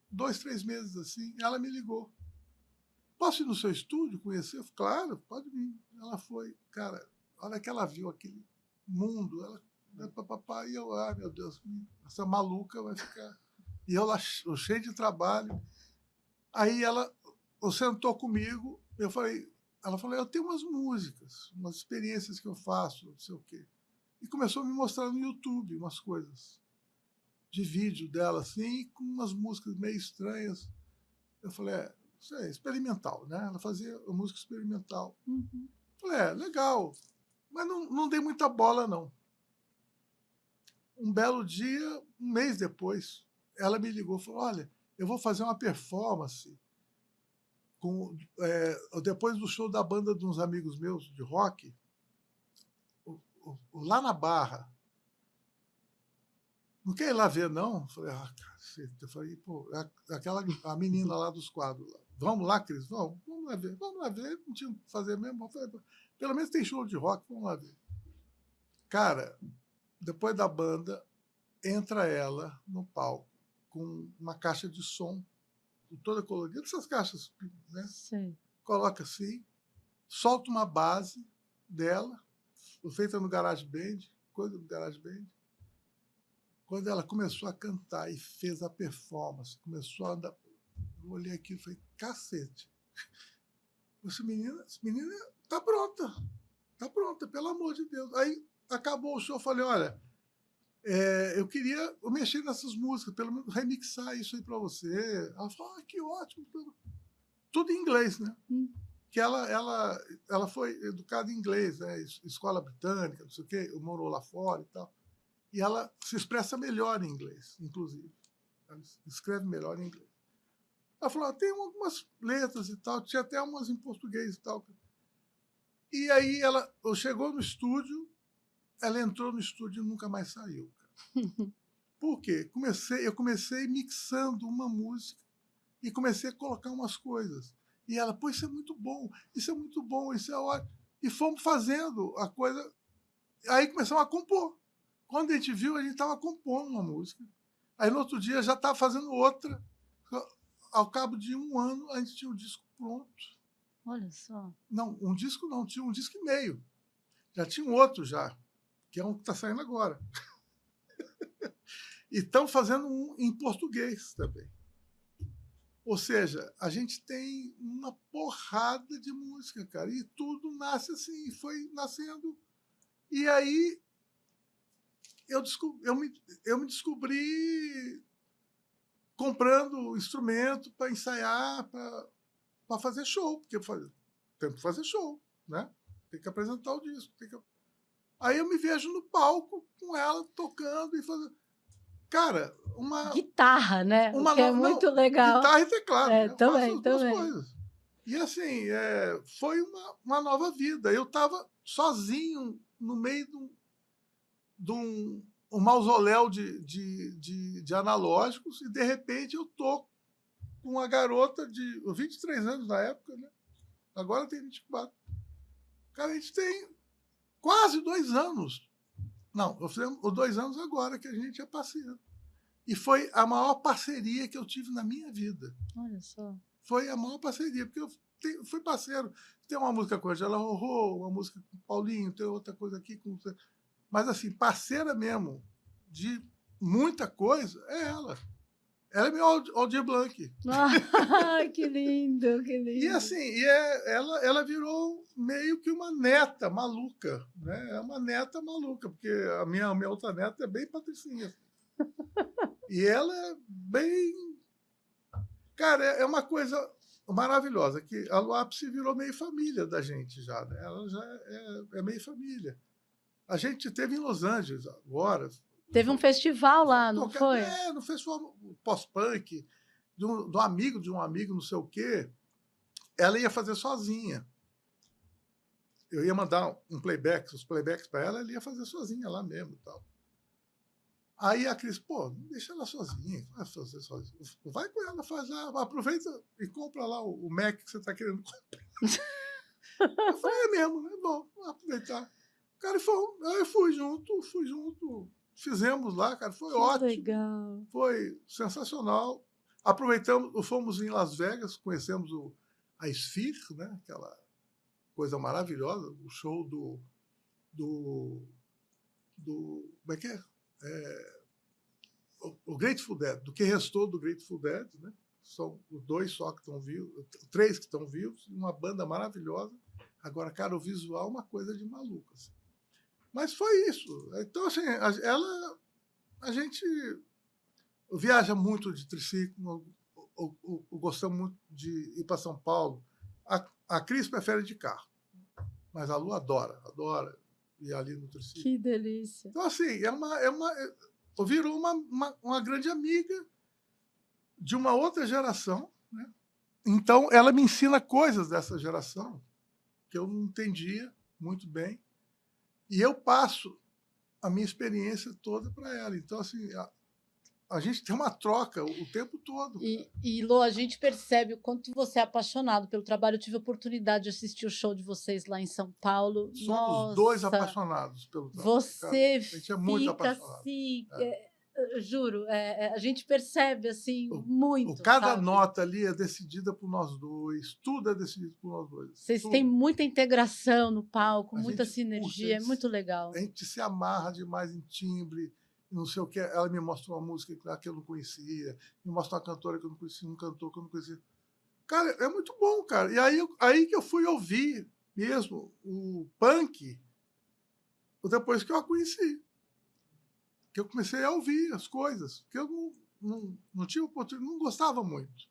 Speaker 2: 2, 3 meses assim, ela me ligou. posso ir no seu estúdio conhecer? Eu falei, claro, pode vir. Ela foi, cara, a hora que ela viu aquele mundo, e eu, meu Deus, essa maluca vai ficar. E eu lá, cheio de trabalho. Aí ela sentou comigo, ela falou, eu tenho umas músicas, umas experiências que eu faço, não sei o quê. E começou a me mostrar no YouTube umas coisas de vídeo dela, assim, com umas músicas meio estranhas. Eu falei, isso é experimental, né? Ela fazia música experimental.
Speaker 1: Uhum.
Speaker 2: Eu falei, legal, mas não dei muita bola, não. Um belo dia, um mês depois, ela me ligou e falou, olha, eu vou fazer uma performance depois do show da banda de uns amigos meus de rock, lá na Barra. Não quer ir lá ver, não? Eu falei, cacete. Eu falei, pô, a menina lá dos quadros. Lá. Vamos lá, Cris? Vamos lá ver. Vamos lá ver. Não tinha o que fazer mesmo. Eu falei, pelo menos tem show de rock, vamos lá ver. Cara, depois da banda, entra ela no palco com uma caixa de som, toda colorida, essas caixas, né?
Speaker 1: Sim.
Speaker 2: Coloca assim, solta uma base dela, feita no GarageBand, coisa do GarageBand. Quando ela começou a cantar e fez a performance, começou a andar, eu olhei aquilo e falei, cacete, essa menina tá pronta, pelo amor de Deus. Aí acabou o show, eu falei, olha, eu queria mexer nessas músicas, pelo menos remixar isso aí para você. Ela falou, que ótimo. Tudo em inglês, né? Que ela foi educada em inglês, né? Escola britânica, não sei o quê, morou lá fora e tal. E ela se expressa melhor em inglês, inclusive. Ela escreve melhor em inglês. Ela falou, tem algumas letras e tal, tinha até umas em português e tal. E aí ela chegou no estúdio, ela entrou no estúdio e nunca mais saiu. Por quê? Eu comecei mixando uma música e comecei a colocar umas coisas. E ela, pô, isso é muito bom, isso é ótimo. E fomos fazendo a coisa. Aí começamos a compor. Quando a gente viu, a gente estava compondo uma música. Aí no outro dia já estava fazendo outra. Ao cabo de um ano, a gente tinha o disco pronto.
Speaker 1: Olha só.
Speaker 2: Não, um disco não, tinha um disco e meio. Já tinha um outro já, que é um que está saindo agora. E estão fazendo um em português também. Ou seja, a gente tem uma porrada de música, cara, e tudo nasce assim, foi nascendo. E aí eu me descobri comprando instrumento para ensaiar, para fazer show, porque tem que fazer show, né? Tem que apresentar o disco. Aí eu me vejo no palco com ela tocando e fazendo. Cara, uma
Speaker 1: guitarra, né? O que é muito legal.
Speaker 2: Guitarra e teclado.
Speaker 1: É,
Speaker 2: né?
Speaker 1: também,
Speaker 2: Faço as duas
Speaker 1: também.
Speaker 2: coisas. E assim, foi uma nova vida. Eu estava sozinho no meio de um mausoléu de analógicos e de repente eu tô com uma garota de 23 anos na época, né? Agora tem 24. Cara, a gente tem quase 2 anos. Não, eu fiz 2 anos agora que a gente é parceiro. E foi a maior parceria que eu tive na minha vida.
Speaker 1: Olha só.
Speaker 2: Foi a maior parceria, porque eu fui parceiro. Tem uma música com a Angela Rorô, uma música com o Paulinho, tem outra coisa aqui com. Mas, assim, parceira mesmo de muita coisa é ela. Ela é meu Aldir Blanc.
Speaker 1: Que lindo, que lindo.
Speaker 2: E assim, ela virou meio que uma neta maluca, né? É uma neta maluca, porque a minha outra neta é bem patricinha. E ela é bem... Cara, é uma coisa maravilhosa, que a Luapse virou meio família da gente já, né? Ela já é meio família. A gente teve em Los Angeles agora.
Speaker 1: Teve um festival lá, não foi?
Speaker 2: No festival pós-punk, de um amigo, não sei o quê. Ela ia fazer sozinha. Eu ia mandar os playbacks para ela, ela ia fazer sozinha lá mesmo e tal. Aí a Cris, pô, não deixa ela sozinha, vai fazer sozinha. Vai com ela, faz lá, aproveita e compra lá o Mac que você está querendo comprar. Eu falei, mesmo, né? Bom, vou aproveitar. Cara, eu fui junto, fizemos lá, cara, foi ótimo.
Speaker 1: Legal.
Speaker 2: Foi sensacional. Aproveitamos, fomos em Las Vegas, conhecemos a Sphere, né? Aquela coisa maravilhosa, o show como é que é? O Grateful Dead, do que restou do Grateful Dead, né? São os 2 só que estão vivos, 3 que estão vivos, uma banda maravilhosa. Agora, cara, o visual é uma coisa de maluco. Assim. Mas foi isso. Então, assim, a gente viaja muito de triciclo, gostamos muito de ir para São Paulo. A Cris prefere de carro, mas a Lu adora ir ali no triciclo.
Speaker 1: Que delícia.
Speaker 2: Então, assim, virou uma grande amiga de uma outra geração, né? Então, ela me ensina coisas dessa geração que eu não entendia muito bem, e eu passo a minha experiência toda para ela. Então, assim, a gente tem uma troca o tempo todo.
Speaker 1: E Lô, a gente percebe o quanto você é apaixonado pelo trabalho. Eu tive a oportunidade de assistir o show de vocês lá em São Paulo.
Speaker 2: Somos 2 apaixonados pelo trabalho.
Speaker 1: Você
Speaker 2: a gente é muito
Speaker 1: fica
Speaker 2: apaixonado.
Speaker 1: assim, juro, a gente percebe assim muito.
Speaker 2: Cada
Speaker 1: sabe?
Speaker 2: nota ali é decidida por nós 2, tudo é decidido por nós 2.
Speaker 1: Vocês
Speaker 2: tudo.
Speaker 1: têm muita integração no palco, muita
Speaker 2: gente
Speaker 1: sinergia, é muito legal.
Speaker 2: A gente se amarra demais em timbre, não sei o que. Ela me mostra uma música que eu não conhecia, me mostra uma cantora que eu não conhecia, um cantor que eu não conhecia. Cara, é muito bom, cara. E aí que eu fui ouvir mesmo o punk depois que eu a conheci. Que eu comecei a ouvir as coisas, que eu não tinha oportunidade, não gostava muito.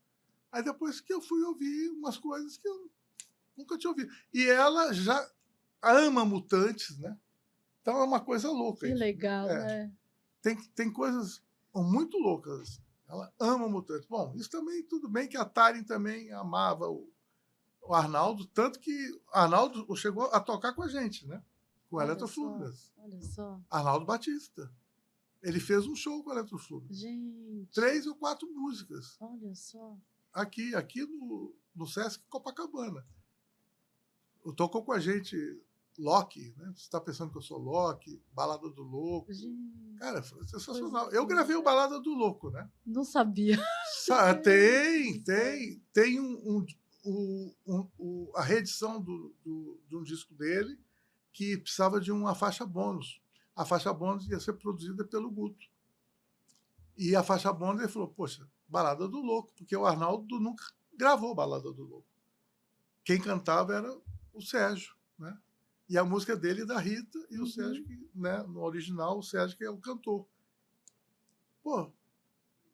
Speaker 2: Aí depois que eu fui ouvir umas coisas que eu nunca tinha ouvido. E ela já ama Mutantes, né? Então é uma coisa louca.
Speaker 1: Que
Speaker 2: isso,
Speaker 1: legal, né?
Speaker 2: Tem coisas muito loucas. Ela ama Mutantes. Bom, isso também, tudo bem que a Taren também amava o Arnaldo, tanto que Arnaldo chegou a tocar com a gente, né? Com o Eletroflugas.
Speaker 1: Olha só.
Speaker 2: Arnaldo Batista. Ele fez um show com o Eletroflugas.
Speaker 1: Gente.
Speaker 2: 3 ou 4 músicas.
Speaker 1: Olha só.
Speaker 2: Aqui no Sesc Copacabana. Tocou com a gente Loki, né? Você está pensando que eu sou Loki, Balada do Louco.
Speaker 1: Gente,
Speaker 2: cara, foi sensacional. Eu gravei o Balada do Louco, né?
Speaker 1: Não sabia.
Speaker 2: Tem a reedição de um disco dele que precisava de uma faixa bônus. A faixa bônus ia ser produzida pelo Guto. E a faixa bônus, ele falou, poxa, Balada do Louco, porque o Arnaldo nunca gravou Balada do Louco. Quem cantava era o Sérgio, né? E a música dele e da Rita, e o Sérgio, né? No original, o Sérgio que é o cantor. Pô,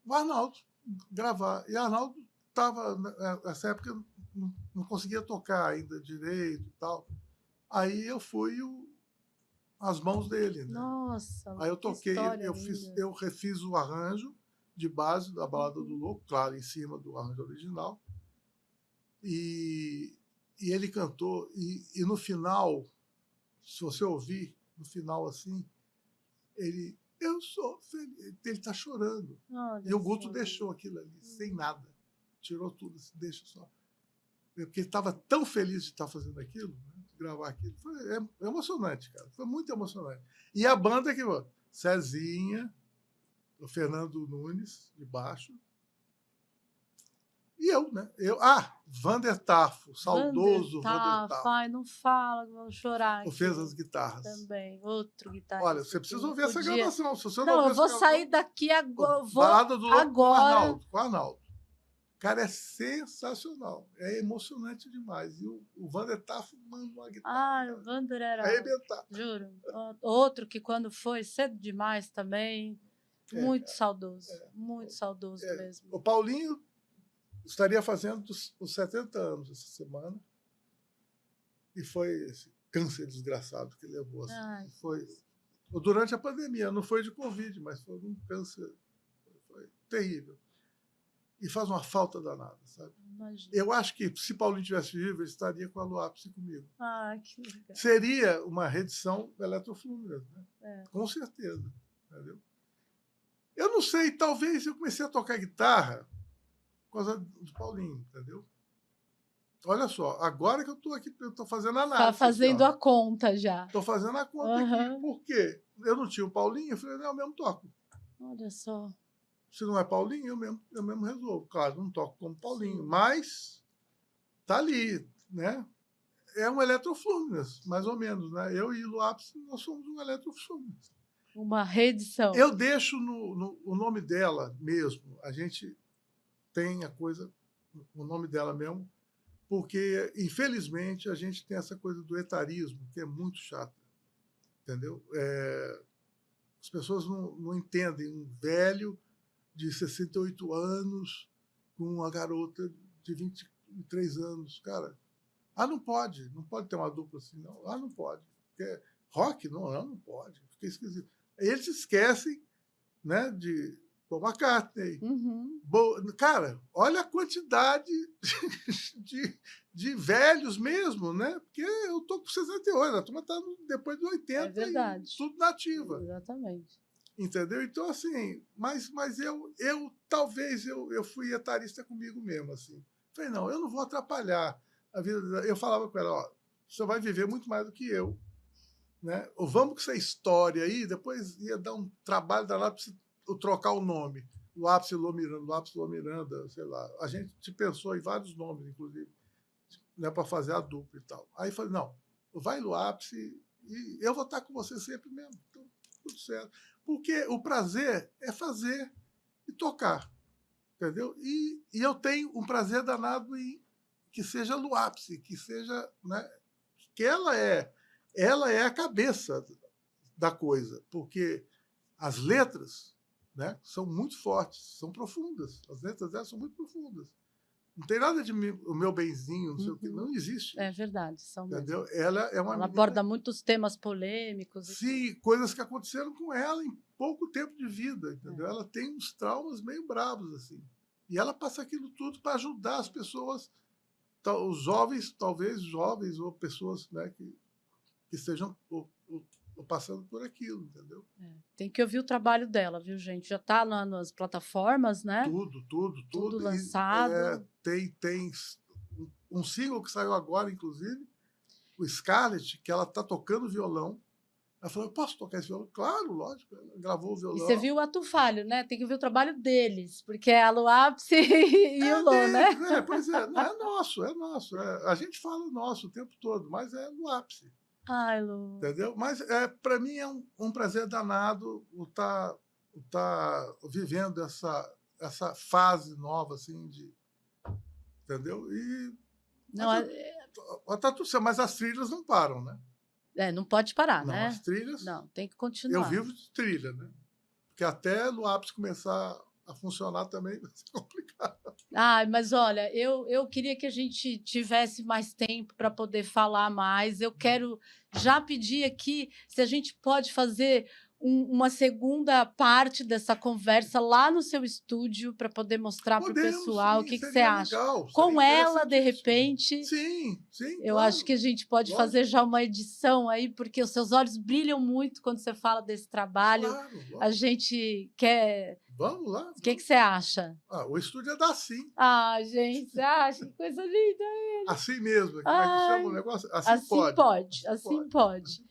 Speaker 2: o Arnaldo gravar. E o Arnaldo estava, nessa época, não conseguia tocar ainda direito e tal. Aí eu fui as mãos dele, né?
Speaker 1: Nossa,
Speaker 2: aí eu toquei, eu refiz o arranjo de base da Balada do Louco, claro, em cima do arranjo original. E ele cantou, e no final, se você ouvir, no final assim, eu sou feliz, ele está chorando.
Speaker 1: Olha,
Speaker 2: e o Guto deixou aquilo ali, sem nada. Tirou tudo, deixa só. Porque ele estava tão feliz de estar fazendo aquilo, né, de gravar aquilo. Foi emocionante, cara. Foi muito emocionante. E a banda que, Cezinha, o Fernando Nunes, de baixo, e eu, né? Vander Tafo, saudoso Vander Tafo.
Speaker 1: Ai, não fala, vou chorar.
Speaker 2: Fez as guitarras.
Speaker 1: Também, outro guitarrista.
Speaker 2: Olha, você precisa ouvir essa gravação. Se você
Speaker 1: não, eu vou sair daqui agora.
Speaker 2: Balada do Louco
Speaker 1: agora.
Speaker 2: Com o Arnaldo. Cara, é sensacional. É emocionante demais. E o Vander Tafo mandou uma guitarra.
Speaker 1: O Vander era.
Speaker 2: Arrebentar.
Speaker 1: Juro. Outro que quando foi cedo demais também. Muito saudoso. Muito saudoso mesmo.
Speaker 2: O Paulinho estaria fazendo os 70 anos essa semana. E foi esse câncer desgraçado que levou. Assim. Foi durante a pandemia. Não foi de Covid, mas foi um câncer. Foi terrível. E faz uma falta danada, sabe?
Speaker 1: Imagina.
Speaker 2: Eu acho que se Paulinho tivesse vivo, ele estaria com a Luápice comigo.
Speaker 1: Que legal.
Speaker 2: Seria uma reedição da Eletroflugas, né? Com certeza. Entendeu? Eu não sei, talvez eu comecei a tocar guitarra por causa do Paulinho, entendeu? Olha só, agora que eu estou aqui, eu estou fazendo análise.
Speaker 1: Está fazendo a conta já.
Speaker 2: Estou fazendo a conta aqui. Por quê? Eu não tinha o Paulinho, eu falei, não, eu mesmo toco.
Speaker 1: Olha só.
Speaker 2: Se não é Paulinho, eu mesmo resolvo. Claro, não toco como Paulinho, mas tá ali, né? É um eletrofluminance, mais ou menos, né? Eu e Luapse, nós somos um eletrofluminance.
Speaker 1: Uma reedição.
Speaker 2: Eu deixo o nome dela mesmo, a gente tem a coisa, o nome dela mesmo, porque, infelizmente, a gente tem essa coisa do etarismo, que é muito chata, entendeu? As pessoas não entendem um velho de 68 anos com uma garota de 23 anos. Cara, não pode ter uma dupla assim, não. Não pode. Porque rock? Não pode. Fica esquisito. Eles esquecem, né, de Paul McCartney.
Speaker 1: Uhum.
Speaker 2: Cara, olha a quantidade de velhos mesmo, né? Porque eu tô com 68, a turma tá depois de 80
Speaker 1: É verdade.
Speaker 2: e tudo nativa.
Speaker 1: Exatamente.
Speaker 2: Entendeu? Então, assim, mas eu talvez eu fui etarista comigo mesmo, assim. Falei, não, eu não vou atrapalhar a vida. Eu falava com ela, ó, você vai viver muito mais do que eu, né? Ou vamos com essa história aí, depois ia dar um trabalho danado para você trocar o nome. Luapse Lô Miranda, sei lá. A gente pensou em vários nomes, inclusive, né, para fazer a dupla e tal. Aí falei, não, vai Luapse e eu vou estar com você sempre mesmo. Então, tudo certo. Porque o prazer é fazer e tocar, entendeu? E eu tenho um prazer danado em que seja Luapse, que seja, né, que ela é a cabeça da coisa, porque as letras, né, são muito fortes, são profundas. As letras dela são muito profundas. Não tem nada de o meu benzinho, não sei o que, não existe.
Speaker 1: É verdade, são
Speaker 2: entendeu?
Speaker 1: mesmo.
Speaker 2: Ela é uma
Speaker 1: Ela
Speaker 2: menina,
Speaker 1: aborda muitos temas polêmicos.
Speaker 2: Sim, coisas que aconteceram com ela em pouco tempo de vida, entendeu? Ela tem uns traumas meio bravos, assim. E ela passa aquilo tudo para ajudar as pessoas, os jovens, talvez jovens ou pessoas, né, que estejam passando por aquilo, entendeu?
Speaker 1: Tem que ouvir o trabalho dela, viu, gente? Já está nas plataformas, né?
Speaker 2: Tudo
Speaker 1: lançado.
Speaker 2: Tem um single que saiu agora, inclusive, o Scarlett, que ela está tocando violão. Ela falou, posso tocar esse violão? Claro, lógico. Ela gravou o violão.
Speaker 1: E você viu o Ato Falho, né? Tem que ver o trabalho deles, porque é a Luapse e o Lô, né?
Speaker 2: Pois é, não, é nosso. A gente fala nosso o tempo todo, mas é Luapse.
Speaker 1: Ai, Lu.
Speaker 2: Entendeu? Mas para mim é um prazer danado estar vivendo essa fase nova, assim, entendeu? E
Speaker 1: Não,
Speaker 2: tá tudo certo, mas as trilhas não param, né?
Speaker 1: não pode parar,
Speaker 2: Não,
Speaker 1: né?
Speaker 2: as trilhas.
Speaker 1: Não, tem que continuar.
Speaker 2: Eu vivo de trilha, né? Porque até no ápice começar a funcionar também vai ser complicado.
Speaker 1: Mas olha, eu queria que a gente tivesse mais tempo para poder falar mais. Eu quero já pedir aqui se a gente pode fazer uma segunda parte dessa conversa lá no seu estúdio para poder mostrar para o pessoal o que você acha.
Speaker 2: Legal,
Speaker 1: Com ela, de repente.
Speaker 2: Sim,
Speaker 1: eu acho que a gente pode fazer já uma edição aí, porque os seus olhos brilham muito quando você fala desse trabalho.
Speaker 2: Claro.
Speaker 1: A gente quer.
Speaker 2: Vamos lá.
Speaker 1: O que você acha?
Speaker 2: O estúdio é da Assim.
Speaker 1: Gente, você acha que coisa linda ele.
Speaker 2: Assim mesmo. Como é que chama o negócio? Assim
Speaker 1: pode. Assim pode.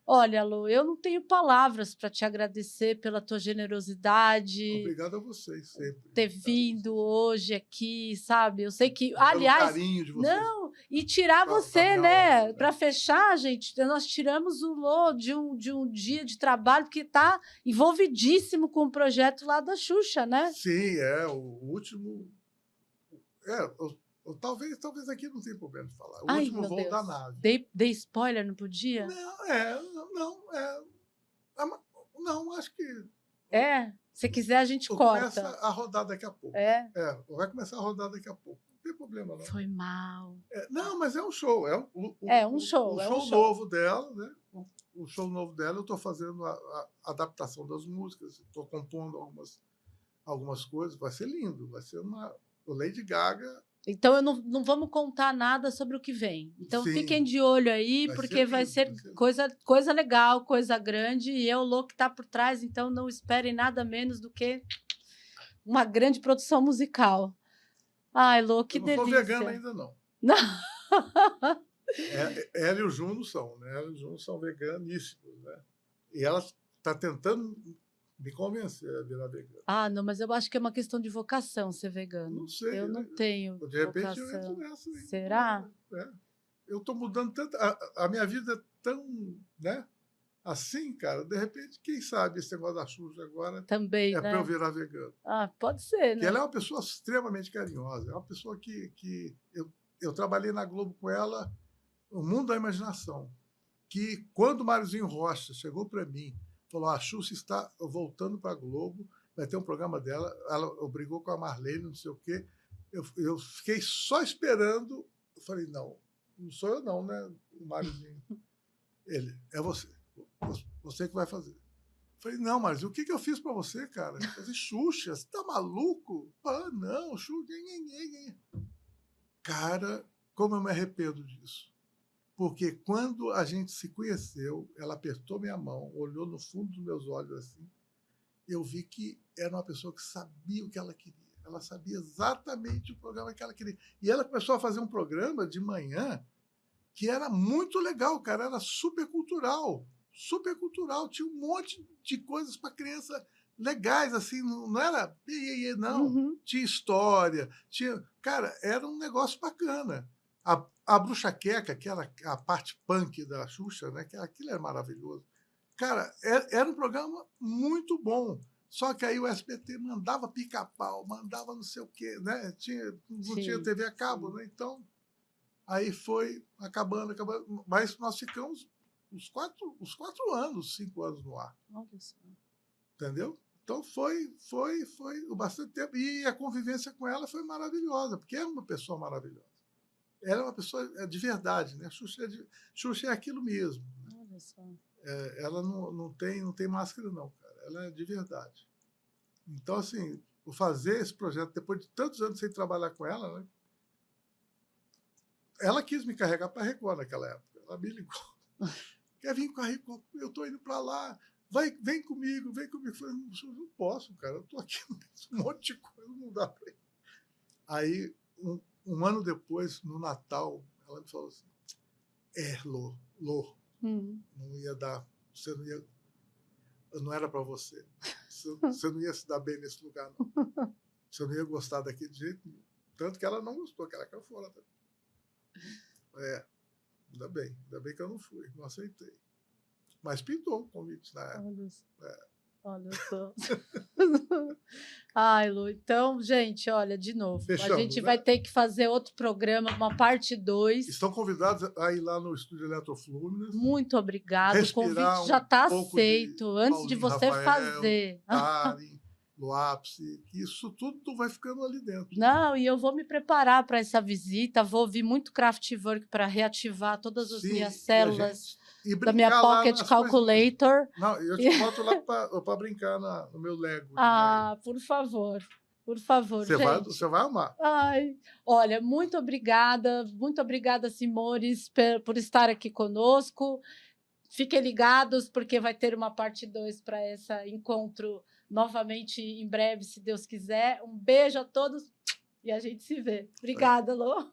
Speaker 1: Olha, Lu, eu não tenho palavras para te agradecer pela tua generosidade.
Speaker 2: Obrigado a vocês sempre.
Speaker 1: Ter vindo hoje aqui, sabe? Eu sei que, aliás,
Speaker 2: carinho de vocês.
Speaker 1: Não, e tirar você, né? Para fechar, gente, nós tiramos o Lô de um dia de trabalho porque está envolvidíssimo com o projeto lá da Xuxa, né?
Speaker 2: Sim, o último. Talvez aqui não tenha problema de falar. O último voo da nave.
Speaker 1: Dei spoiler, não podia?
Speaker 2: Não, acho que.
Speaker 1: Se quiser, a gente corta.
Speaker 2: Começa a rodar daqui a pouco. Vai começar a rodar daqui a pouco. Não tem problema, não.
Speaker 1: Foi mal.
Speaker 2: Não, mas é um show.
Speaker 1: Um show.
Speaker 2: O show novo dela, né? O show novo dela, eu estou fazendo a adaptação das músicas, estou compondo algumas coisas. Vai ser lindo. Vai ser o Lady Gaga.
Speaker 1: Então, não vamos contar nada sobre o que vem. Então, fiquem de olho aí, porque vai ser coisa legal, coisa grande. E o Lô que está por trás, então não esperem nada menos do que uma grande produção musical. Ai, Lô, que delícia.
Speaker 2: Eu não sou vegano ainda, não.
Speaker 1: Não.
Speaker 2: Ela e o Juno são, né? Ela e o Juno são veganíssimos, né? E ela está tentando me convencer a virar vegano.
Speaker 1: Ah, não, mas eu acho que é uma questão de vocação ser vegano.
Speaker 2: Não sei.
Speaker 1: Eu não tenho
Speaker 2: De repente eu
Speaker 1: vocação.
Speaker 2: entro nessa.
Speaker 1: Será?
Speaker 2: Eu estou mudando tanto. A minha vida é tão, né? Assim, cara, de repente, quem sabe esse negócio da Xuxa agora
Speaker 1: Também,
Speaker 2: é
Speaker 1: né?
Speaker 2: para eu virar vegano.
Speaker 1: Ah, pode ser,
Speaker 2: Porque
Speaker 1: né?
Speaker 2: ela é uma pessoa extremamente carinhosa. É uma pessoa que eu trabalhei na Globo com ela, o mundo da imaginação. Que quando o Máriozinho Rocha chegou para mim, falou: a Xuxa está voltando para a Globo, vai ter um programa dela. Ela brigou com a Marlene, não sei o quê. Eu fiquei só esperando. Eu falei: não sou eu, não, né, o Máriozinho? Ele: é você. Você que vai fazer. Eu falei: não, mas o que eu fiz para você, cara? Fazer Xuxa, você tá maluco? Ah, não, Xuxa. Cara, como eu me arrependo disso. Porque quando a gente se conheceu, ela apertou minha mão, olhou no fundo dos meus olhos assim, eu vi que era uma pessoa que sabia o que ela queria. Ela sabia exatamente o programa que ela queria. E ela começou a fazer um programa de manhã que era muito legal, cara. Era super cultural. Super cultural. Tinha um monte de coisas para criança legais, assim. Não era não.
Speaker 1: Uhum.
Speaker 2: Tinha história. Cara, era um negócio bacana. A Bruxa Queca, que era a parte punk da Xuxa, né? Que aquilo era maravilhoso. Cara, era um programa muito bom. Só que aí o SBT mandava pica-pau, mandava não sei o quê, né? Não tinha TV a cabo, né? Então, aí foi acabando. Mas nós ficamos uns 5 anos no ar.
Speaker 1: Olha só.
Speaker 2: Entendeu? Então foi bastante tempo. E a convivência com ela foi maravilhosa, porque é uma pessoa maravilhosa. Ela é uma pessoa de verdade, né? Xuxa é aquilo mesmo.
Speaker 1: Olha só.
Speaker 2: Ela não tem máscara, não, cara. Ela é de verdade. Então, assim, por fazer esse projeto, depois de tantos anos sem trabalhar com ela, né? Ela quis me carregar para a Record naquela época. Ela me ligou. Quer vir com a Record? Eu estou indo para lá. Vem comigo, vem comigo. Eu falei: não posso, cara. Eu estou aqui, um monte de coisa, não dá para ir. Aí, um ano depois, no Natal, ela me falou assim: Lô, não ia dar, não era para você. Você não ia se dar bem nesse lugar, não. Você não ia gostar daqui de jeito nenhum. Tanto que ela não gostou, que ela caiu fora. Ainda bem que eu não fui, não aceitei. Mas pintou o convite na época.
Speaker 1: Olha só. Ai, Lu, então, gente, olha, de novo,
Speaker 2: Fechamos,
Speaker 1: a gente
Speaker 2: né?
Speaker 1: vai ter que fazer outro programa, uma parte 2.
Speaker 2: Estão convidados a ir lá no estúdio Eletrofluminense.
Speaker 1: Muito obrigada, o convite já
Speaker 2: um
Speaker 1: está
Speaker 2: pouco
Speaker 1: aceito, antes de
Speaker 2: Paulinho
Speaker 1: você
Speaker 2: Rafael,
Speaker 1: fazer.
Speaker 2: Karen, no ápice, que isso tudo vai ficando ali dentro.
Speaker 1: Não, e eu vou me preparar para essa visita, vou ouvir muito Craftwork para reativar todas as minhas células da minha Pocket Calculator.
Speaker 2: Não, eu te boto lá para brincar no meu Lego.
Speaker 1: Ah, por favor, gente.
Speaker 2: Você vai amar.
Speaker 1: Ai, olha, muito obrigada, Simores, por estar aqui conosco. Fiquem ligados, porque vai ter uma parte 2 para esse encontro novamente em breve, se Deus quiser. Um beijo a todos e a gente se vê. Obrigada, Lô.